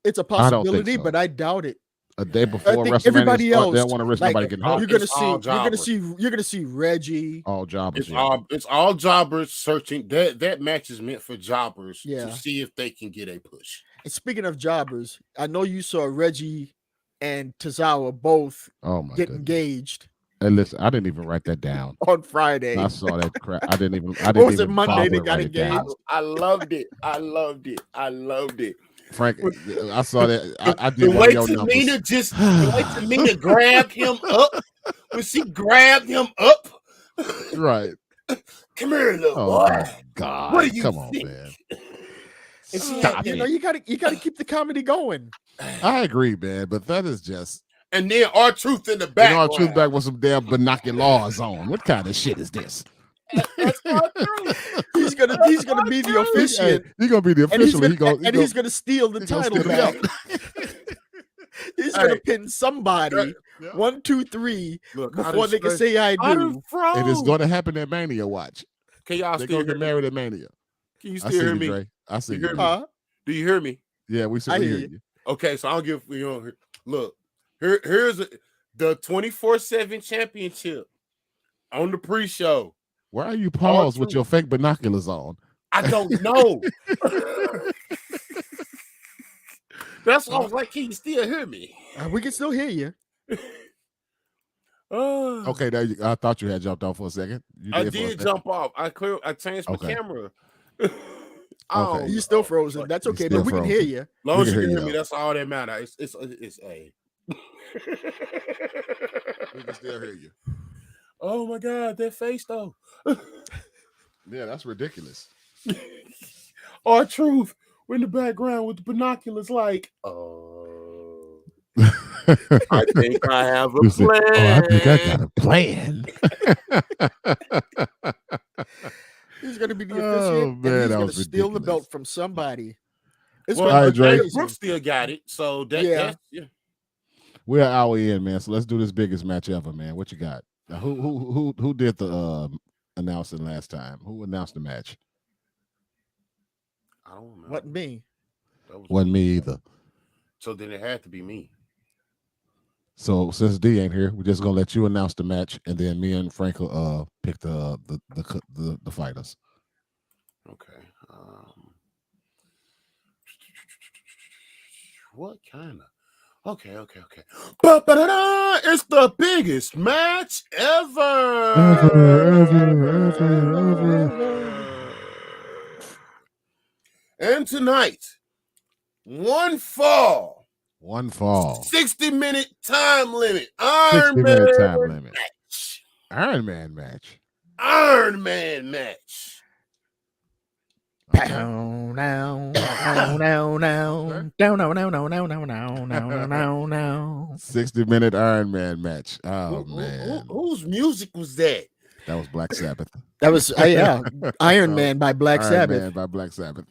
it's a I don't think possibility, so. but I doubt it. A day before I think WrestleMania, everybody start, they else, don't want to risk like, nobody getting all- hurt. You're It's gonna see Reggie. All jobbers. It's all jobbers searching. That match is meant for jobbers Yeah. to see if they can get a push. And speaking of jobbers, I know you saw Reggie and Tozawa both Oh my get goodness. engaged And listen, I didn't even write that down. on Friday. I saw that crap. I didn't even. What was it, even Monday bother they to got write it down. engaged? I loved it. I loved it. I loved it. Frank, I saw that. I The did one way of your numbers. Tamina grabbed him up when she grabbed him up. Right. Come here, little Oh boy. my God. What do you Come on, think? man. And she Stop had You it. know, you gotta keep the comedy going. I agree, man, but that is just And then R-Truth in the you back. know, our truth back with some damn binoculars on. What kind of shit is this? He's gonna be the officiant, He's gonna be the and he's official. gonna, he's gonna steal the he gonna title steal it back. He's gonna Hey. pin somebody. Yeah. 1, 2, 3 Look, before they can say I do. And it's going to happen at Mania. Watch. Can y'all They're still going to hear get me? married at Mania. Can you I still see hear you, me? Dre. I see You you. hear me? Huh? Do you hear me? Yeah, we I hear hear you. Okay, so I'll give look. Here's the 24/7 championship on the pre-show. Why are you paused with true. your fake binoculars on? I don't know. That's why I was like, can you still hear me? We can still hear you. Okay, there you, I thought you had jumped off for a second. You I for a did second. jump off. I changed my Okay. camera. Okay. You're still frozen. That's He's okay, still but we can hear frozen. you. As long as We you can can hear hear you, me, though. that's all that matters. It's a. We can still hear you. Oh my God, that face though. Yeah, that's ridiculous. R-Truth in the background with the binoculars, like, I think I have a You said, plan. I think I got a plan. He's gonna be the Oh, officiant, man, and he's that gonna was steal the ridiculous. belt from somebody. It's Well, All right, Dre. Dave Brooks still got it, so that's We're an hour in, man. So let's do this biggest match ever, man. What you got? Now, who did the announcing last time? Who announced the match? I don't know. What me? That was Wasn't me either. So then it had to be me. So since D ain't here, we're just gonna let you announce the match, and then me and Frank will pick the fighters. Okay. What kind of? Okay. Ba-ba-da-da! It's the biggest match ever. And tonight, one fall, 60-minute time limit. 60-minute time limit. Match. Iron Man match. Iron Man match. Okay. Down, down, down, down, down, down, down, down, down, down, down, down, down, down. 60-minute Iron Man match. Oh man, Whose music was that? that was Black Sabbath. That was Iron Man by Black Iron Sabbath. Man by Black Sabbath.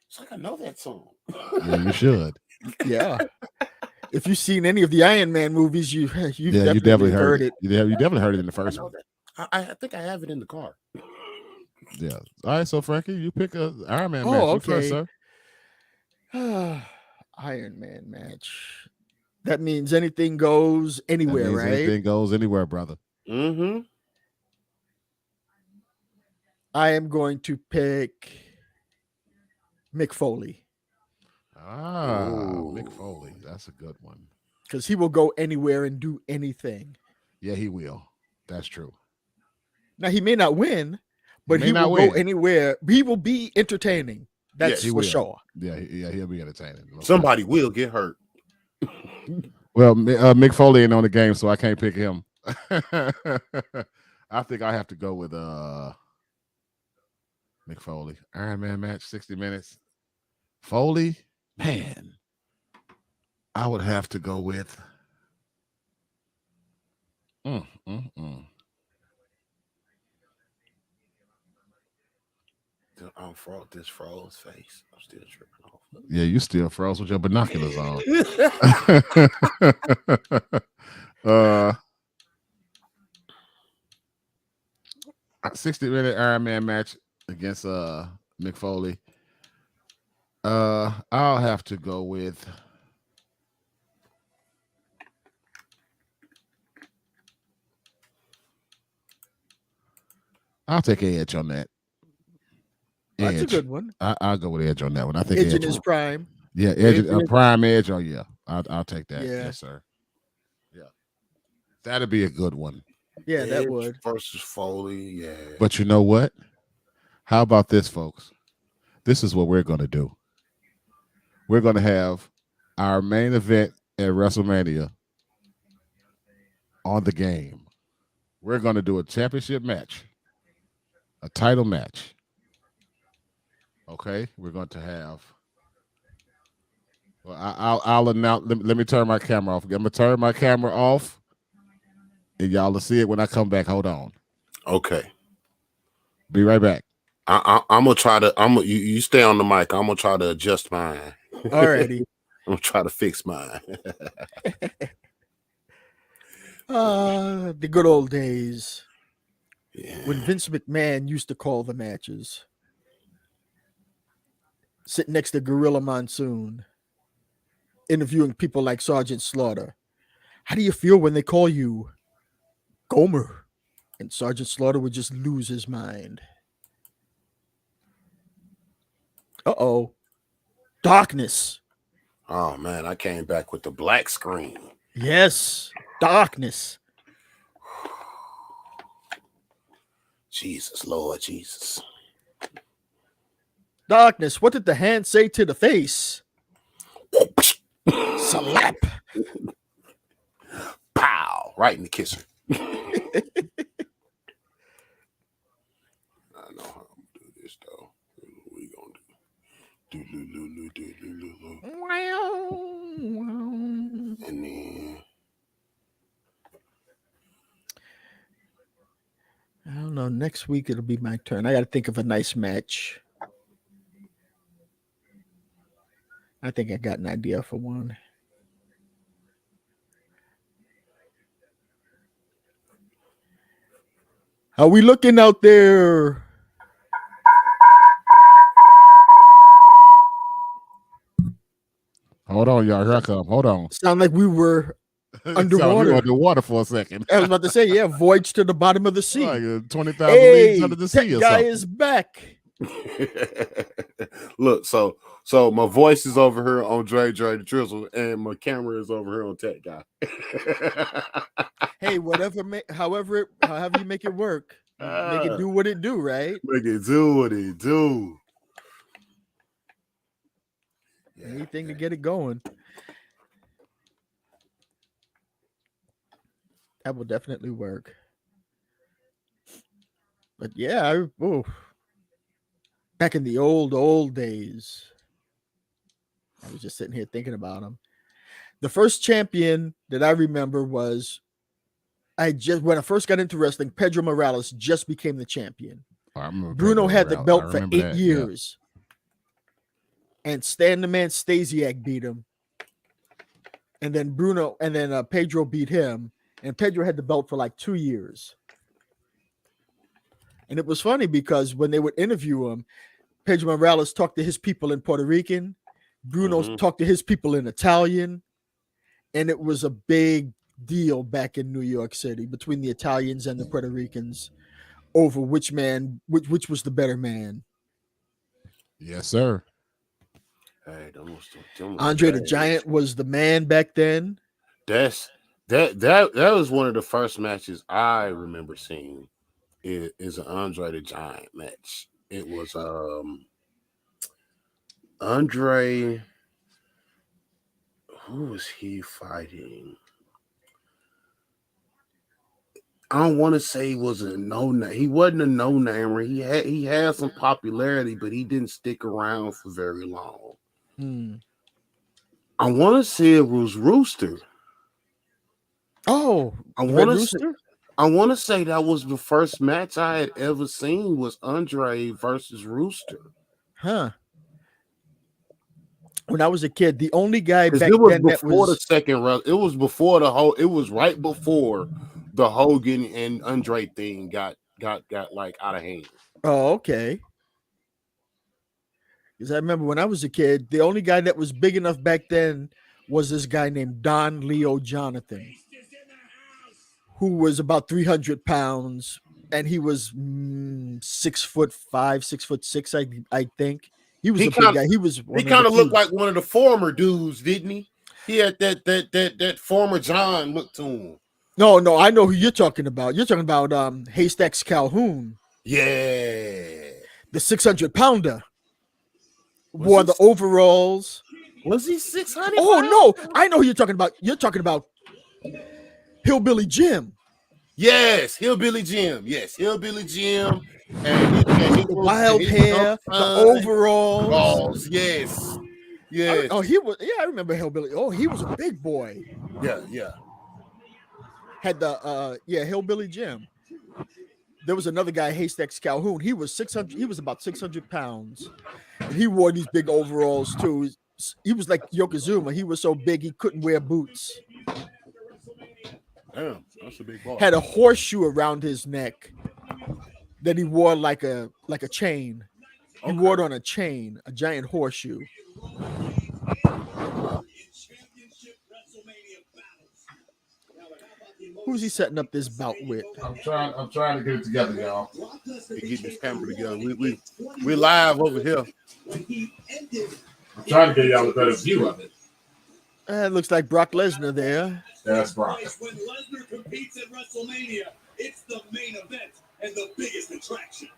It's like I know that song. Yeah, you should. Yeah. If you've seen any of the Iron Man movies, you've Yeah, you definitely heard it. You definitely heard it in the I first know one. that. I think I have it in the car. Yeah. All right, so Frankie, you pick a Iron Man Oh, match. You first, okay. sir. Iron Man match. That means anything goes That anywhere, means right? anything goes anywhere, brother. Mm-hmm. I am going to pick Mick Foley Ah, Ooh. Mick Foley. That's a good one. because he will go anywhere and do anything. Yeah, he will. That's true. Now he may not win, but may he not will go win. anywhere. He will be entertaining. That's he for will. sure. Yeah, he'll be entertaining. No Somebody will get hurt. Well, Mick Foley ain't on the game, so I can't pick him. I think I have to go with Mick Foley. Iron Man match, 60 minutes. Foley, man, I would have to go with. I'm this froze face. I'm still tripping off. Yeah, you still froze with your binoculars on. 60-minute Iron Man match against Mick Foley. I'll have to go with. I'll take Edge on that. That's a good one. I'll go with Edge on that one. I think Edge in his prime. Yeah, Edge, prime Edge. Oh yeah, I'll take that. Yeah. Yes, sir. Yeah, that'd be a good one. Yeah, Edge that would. versus Foley. Yeah. But you know what? How about this, folks? This is what we're going to do. We're going to have our main event at WrestleMania on the game. We're going to do a championship match, a title match. Okay, we're going to have. Well, I'll announce. Let me turn my camera off. I'm gonna turn my camera off, and y'all will see it when I come back. Hold on. Okay. Be right back. I'm gonna try to. You stay on the mic. I'm gonna try to adjust mine. Alrighty. I'm gonna try to fix mine. The good old days. Yeah. When Vince McMahon used to call the matches. Sitting next to Gorilla Monsoon, interviewing people like Sergeant Slaughter. How do you feel when they call you Gomer? And Sergeant Slaughter would just lose his mind. Uh-oh. Darkness. Oh man, I came back with the black screen. Yes. Darkness. Jesus, Lord Jesus. Darkness. What did the hand say to the face? Slap. Pow. Right in the kisser. I know how I'm gonna do this though. What we gonna do? And then I don't know. Next week it'll be my turn. I got to think of a nice match. I think I got an idea for one. How we looking out there? Hold on, y'all. Here I come. Hold on. Sound like we were underwater. Underwater for a second. I was about to say, yeah, voyage to the bottom of the sea. Like 20,000 leagues under the sea. Guy is back. look, so my voice is over here on Dre the Drizzle, and my camera is over here on Tech Guy. Hey, however you make it work, make it do what it do, right? Make it do what it do. Yeah, anything to get it going. That will definitely work. But yeah, back in the old days, I was just sitting here thinking about them. The first champion that I remember was when I first got into wrestling, Pedro Morales just became the champion. Bruno had the belt for 8 years. Yeah. And Stan the Man Stasiak beat him. And then Pedro beat him. And Pedro had the belt for like 2 years. And it was funny because when they would interview him, Pedro Morales talked to his people in Puerto Rican. Bruno talked to his people in Italian. And it was a big deal back in New York City between the Italians and the Puerto Ricans over which was the better man. Yes, sir. Hey, Andre the Giant was the man back then. That was one of the first matches I remember seeing. Is an Andre the Giant match. It was Andre. Who was he fighting? I don't want to say he was a no-name. He wasn't a no-namer. He had some popularity, but he didn't stick around for very long. I want to say it was Rooster. Oh, I want to say that was the first match I had ever seen was Andre versus Rooster. Huh. When I was a kid, the only guy back it was then before the second round. It was before it was right before the Hogan and Andre thing got like out of hand. Oh, okay. Because I remember when I was a kid, the only guy that was big enough back then was this guy named Don Leo Jonathan, who was about 300 pounds, and he was 6'5", 6'6", I think. He was a big guy. He kind of looked like one of the former dudes, didn't he? He had that former John look to him. No, I know who you're talking about. You're talking about Haystacks Calhoun. Yeah. The 600-pounder. Wore the overalls. Was he 600? Oh, no. I know who you're talking about. You're talking about Hillbilly Jim. Yes, Hillbilly Jim. Yes, Hillbilly Jim. And the wild hair, the overalls. Yes. I remember Hillbilly. Oh, he was a big boy. Yeah. Had the Hillbilly Jim. There was another guy, Haystacks Calhoun. He was 600. He was about 600 pounds, and he wore these big overalls too. He was like Yokozuna. He was so big he couldn't wear boots. Damn, that's a big boy. Had a horseshoe around his neck that he wore like a chain. He wore it on a chain, a giant horseshoe. Who's he setting up this bout with? I'm trying to get it together, y'all. Get this camera together. We live over here. I'm trying to get y'all a better view of it. It looks like Brock Lesnar there. That's Brock. When Lesnar competes at WrestleMania, it's the main event and the biggest attraction.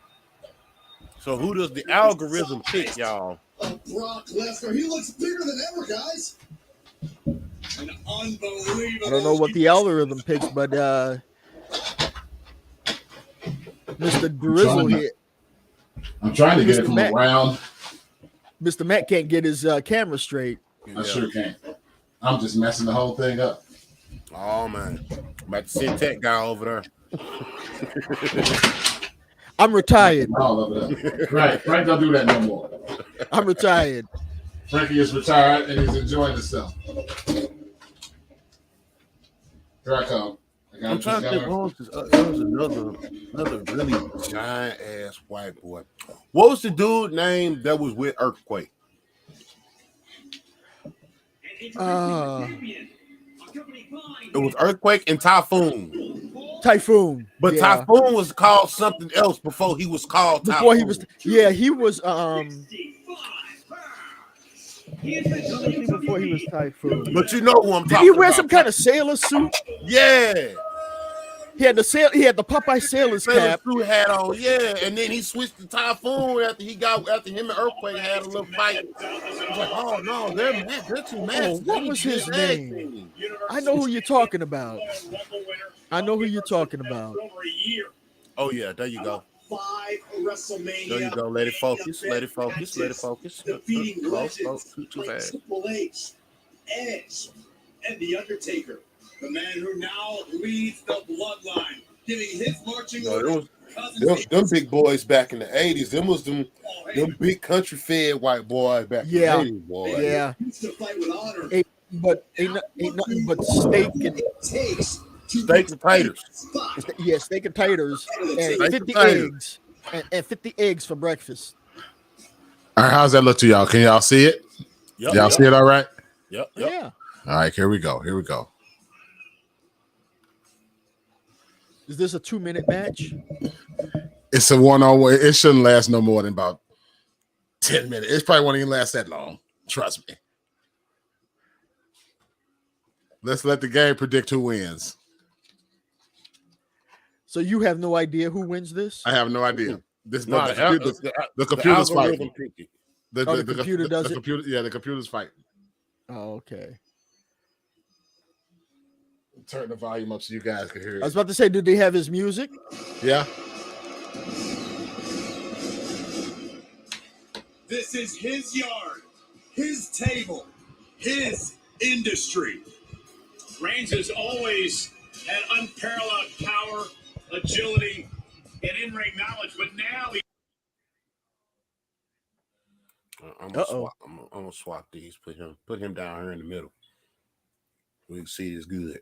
So who does the algorithm pick, y'all? Brock Lesnar. He looks bigger than ever, guys. An unbelievable. I don't know what the algorithm picks, but Mr. Grizzle here. I'm trying to get it from around. Mr. Matt can't get his camera straight. I sure can't. I'm just messing the whole thing up. Oh man, I'm about to send tech guy over there. I'm retired. All of it. Right, Frank don't do that no more. I'm retired. Frankie is retired and he's enjoying himself. Here I come. I'm trying to think. There was another really giant ass white boy. What was the dude name that was with Earthquake? It was Earthquake and Typhoon. But Typhoon was called something else before he was called Typhoon. Before he was, he was before he was Typhoon. But you know who I'm talking about. Did he wear some kind of sailor suit? Yeah. He had the Popeye sailor's cap. Suit hat on, yeah, and then he switched to Typhoon after him and Earthquake had a little fight. Like, oh no, they're too mad. Oh, what was his name? I know who you're talking about. Oh yeah, there you go. 5 WrestleMania. There you go. Let it focus. Defeating legends Too like fast. Triple H, Edge, and The Undertaker. The man who now leads the bloodline, giving his marching orders. Them big boys back in the 80s. Them was them big country fed white boys back in the 80s, boy. Yeah. Used to fight with honor. Ain't nothing but steak and taters. Yeah, steak and taters and 50 eggs. And 50 eggs for breakfast. All right, how's that look to y'all? Can y'all see it? Y'all see it all right? Yep. Yeah. All right, here we go. Is this a 2-minute match? It's a one-on-one. It shouldn't last no more than about 10 minutes. It probably won't even last that long. Trust me. Let's let the game predict who wins. So you have no idea who wins this? I have no idea. The computer's fighting. The computer does it? The computer's fighting. Oh, okay. Turn the volume up so you guys can hear I it. was about to say, did they have his music? Yeah. This is his yard, his table, his industry. Reigns has always had unparalleled power, agility, and in-ring knowledge, but now he... I'm gonna swap these. Put him down here in the middle. We can see it's good.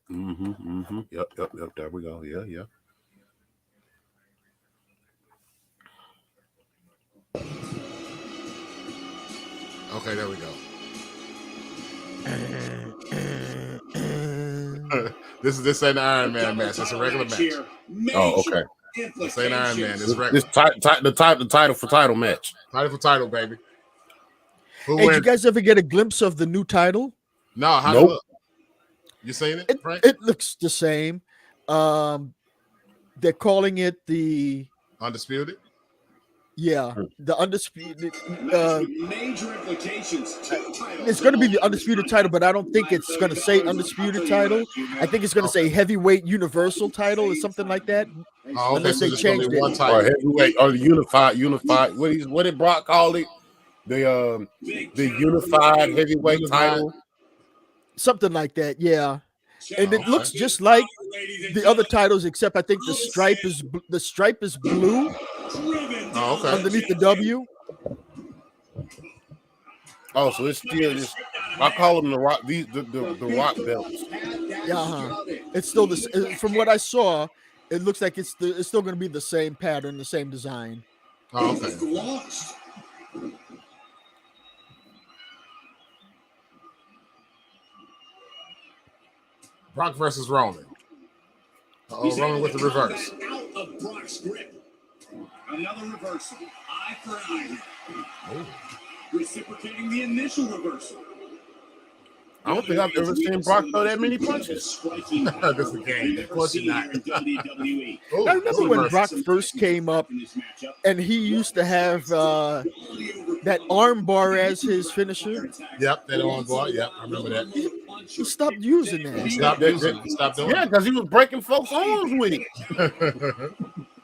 Yep. There we go. Yeah. Okay, there we go. This ain't an Iron Man match. It's a regular match. Oh, okay. This ain't Iron Man. It's regular. This the title for title match. Title for title, baby. Hey, did you guys ever get a glimpse of the new title? No, how nope. it look? You seen it, Frank? It looks the same. They're calling it the Undisputed. Yeah, the undisputed. Major implications. It's going to be the undisputed title, but I don't think it's going to say undisputed title. I think it's going to say heavyweight universal title or something like that. Oh, unless they changed it. Or heavyweight or unified. What did Brock call it? The unified heavyweight title. Something like that, yeah. And it looks just like the other titles, except I think the stripe is blue. Oh, okay. Underneath the W. Oh, so it's still just. I call them the rock. The rock belts. Yeah, it's still the. From what I saw, it looks like it's still going to be the same pattern, the same design. Oh, okay. Brock versus Roman. Roman with the reverse. Out of Brock's grip. Another reversal. Eye for eye. Reciprocating the initial reversal. I don't think I've ever seen Brock throw that many punches. This is a game. Of course not. I remember when Brock first came up, and he used to have that arm bar as his finisher. Yep, that arm bar. Yep, I remember that. He stopped using that. He stopped using it. He stopped doing it. Yeah, because he was breaking folks' arms with it.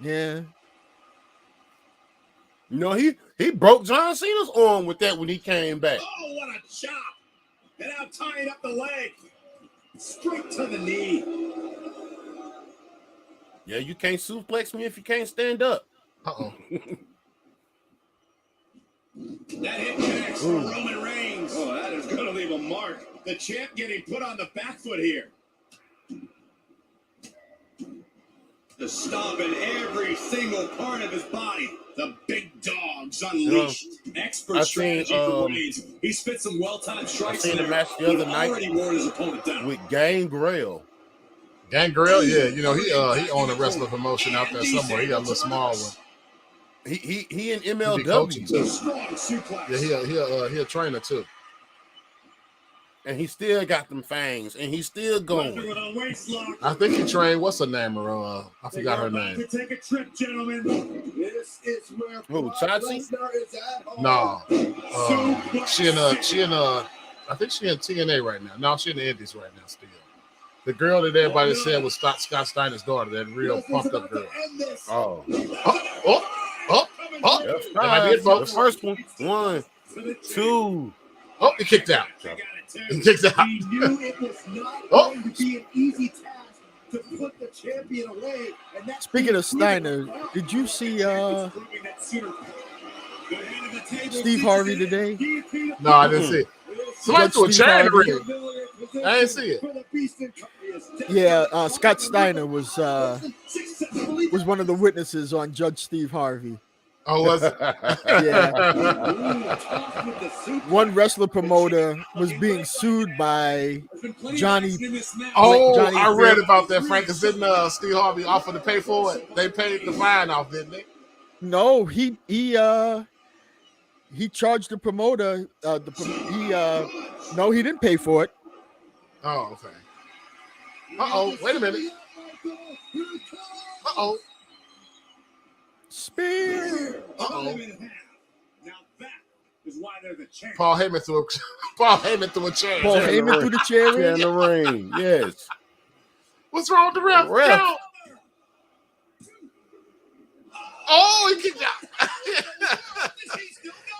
Yeah. You know, he broke John Cena's arm with that when he came back. Oh, what a chop! And now tying up the leg. Straight to the knee. Yeah, you can't suplex me if you can't stand up. Uh-oh. That hit connects for Roman Reigns. Oh, that is going to leave a mark. The champ getting put on the back foot here. The stomp in every single part of his body. The big dogs unleashed. Expert strategy for Reigns. He spit some well-timed strikes. I seen a match the other night already wore his opponent down. with Gangrel. Gangrel, yeah, you know he owned a wrestling promotion out there somewhere. He got a little small one. He in He be MLW coaching too. Strong suplex. Yeah, he a trainer too. and he still got them fangs, and he's still going. I think he trained. What's her name? I forgot her name. Take a trip, gentlemen. This is where Who, Shotzi? No, she in I think she in TNA right now. No, she in the Indies right now still. The girl that everybody said was Scott Steiner's daughter, that real pumped up girl. Oh, That might be it, folks. the first one. 1, 2. Oh, he kicked out. He kicked out. He knew it was not Oh. going to be an easy task to put the champion away. And that's Speaking of Steiner, did you see Steve Harvey today? No, I didn't see it. Somebody threw a Steve chair in the Harvey. ring. I didn't see it. Yeah, Scott Steiner was one of the witnesses on Judge Steve Harvey. Oh, was it? Yeah. One wrestler promoter was being sued by Johnny. Oh, Johnny I read Depp. about that, Frank. Because didn't Steve Harvey offer to pay for it? They paid the fine off, didn't they? No, he charged the promoter. No, he didn't pay for it. Oh, okay. Uh-oh, wait a minute. Uh-oh. Spear. Uh-oh. Now that is why they're the champion. Paul Heyman threw a chair. Paul Heyman threw the chair Yeah, in in. the ring. Yes. What's wrong with the ref? Ref. Count. Oh, he kicked out.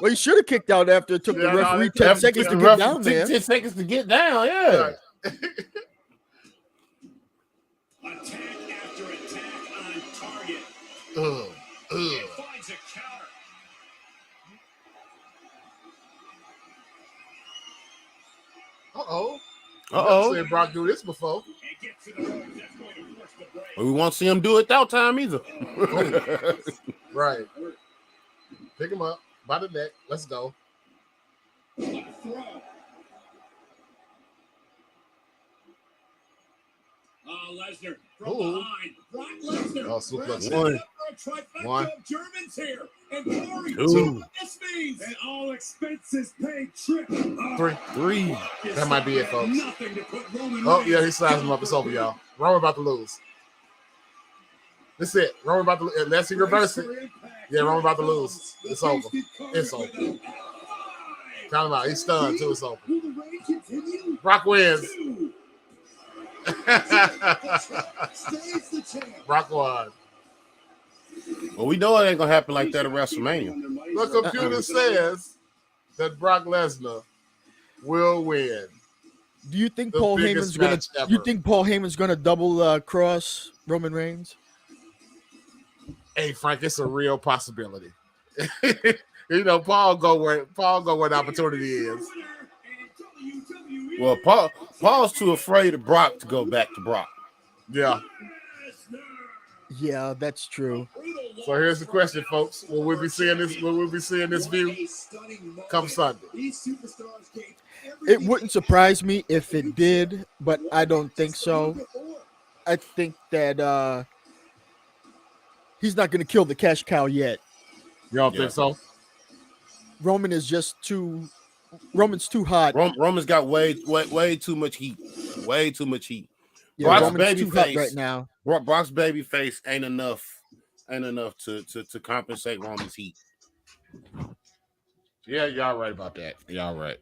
Well, he should have kicked out after it took the referee 10 seconds to get down there. 10 seconds to get down, yeah. Attack after attack on target. It finds a counter. Uh-oh. I've seen Brock do this before. And gets to the ropes. That's going to force the break. We won't see him do it that time either. Right. Pick him up by the neck. Let's go. A throw. Lesnar from Ooh. behind. Brock Lesnar. Oh, suplex. One. Of Germans here. And Corey. Two. This means an all expenses paid trip. Three. That might be it, folks. Nothing to put Roman Oh, Reigns yeah, he slides him up. It's over, y'all. Roman about to lose. That's it. Roman about to unless he reverses it. Yeah, Roman about to lose. It's over. It's over. Count him out. He's stunned, too. It's over. Brock wins. Brock won. Well, we know it ain't gonna happen like that at WrestleMania. The computer says that Brock Lesnar will win. Do you think The Paul biggest Heyman's gonna? match ever. You think Paul Heyman's gonna double cross Roman Reigns? Hey, Frank, it's a real possibility. You know, Paul go where the opportunity is. Well, Paul's too afraid of Brock to go back to Brock. Yeah. Yeah, that's true. So here's the question, folks: Will we be seeing this? Will we be seeing this view come Sunday? It wouldn't surprise me if it did, but I don't think so. I think that he's not going to kill the cash cow yet. You don't think so? Roman is just too. Roman's too hot. Roman's got way too much heat. Way too much heat. Yeah, Brock's Roman's baby too hot face right now. Brock's baby face ain't enough to compensate Roman's heat. Yeah, y'all right about that. Y'all right.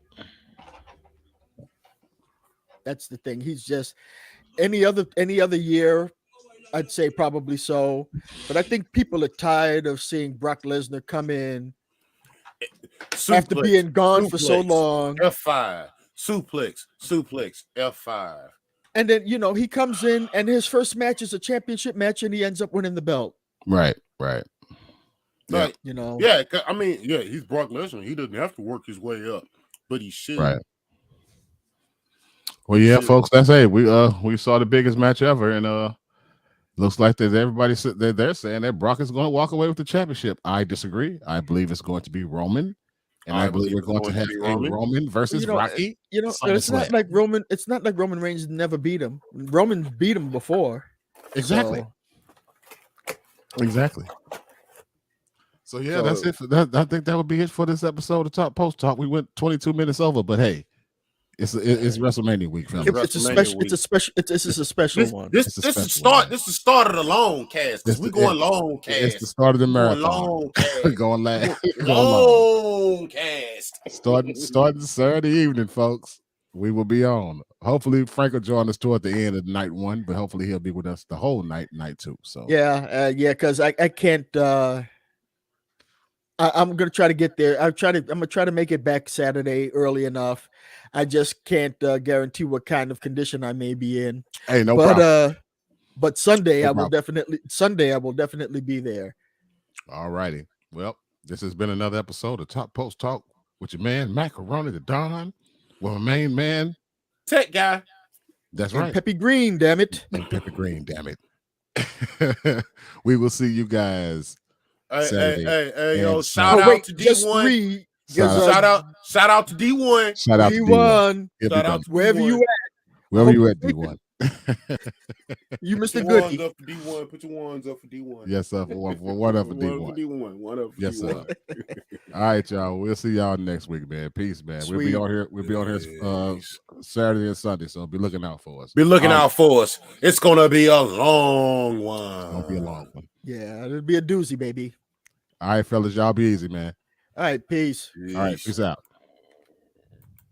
That's the thing. He's just any other year, I'd say probably so. But I think people are tired of seeing Brock Lesnar come in after being gone for so long. F5, suplex, F5. And then, he comes in and his first match is a championship match and he ends up winning the belt. Right. Like, Yeah. I mean, he's Brock Lesnar. He doesn't have to work his way up, but he should. Right. Well, yeah, folks, that's it. We saw the biggest match ever, and looks like that they're saying that Brock is going to walk away with the championship. I disagree. I believe it's going to be Roman, and I believe we're going to have a Roman versus Rocky. It's not like Roman. It's not like Roman Reigns never beat him. Roman beat him before. Exactly. So yeah, that's it. I think that would be it for this episode of Top Post Talk. We went 22 minutes over, but hey, it's WrestleMania week, fellas. It's a special one. This is the start of the long cast because we're going long cast. It's the start of the marathon. Going last. Long cast. Starting Saturday evening, folks. We will be on. Hopefully, Frank will join us toward the end of night one, but hopefully he'll be with us the whole night two. So because I can't. I'm gonna try to get there. I'm gonna try to make it back Saturday early enough. I just can't guarantee what kind of condition I may be in. Hey, no problem. But Sunday I will definitely be there. All righty. Well, this has been another episode of Top Post Talk with your man Macaroni the Don. Well, my main man, Tech Guy. That's and right. Peppy Green, damn it. And Peppy Green, damn it. We will see you guys. Hey, yo! Shout out to D1. Shout out to D1. Shout out to D1. Shout out to wherever D1. you at. Wherever you at, D1. You Mr. Put Goodie. your ones up for D1. Put your ones up for D1. Yes, sir. One up for D1. One up for Yes, D1. sir. All right, y'all. We'll see y'all next week, man. Peace, man. Sweet. We'll be on here Saturday and Sunday, so be looking out for us. Be looking out for us. It's gonna be a long one. It's gonna be a long one. Yeah, it'll be a doozy, baby. All right, fellas, y'all be easy, man. All right, peace. All right, peace out.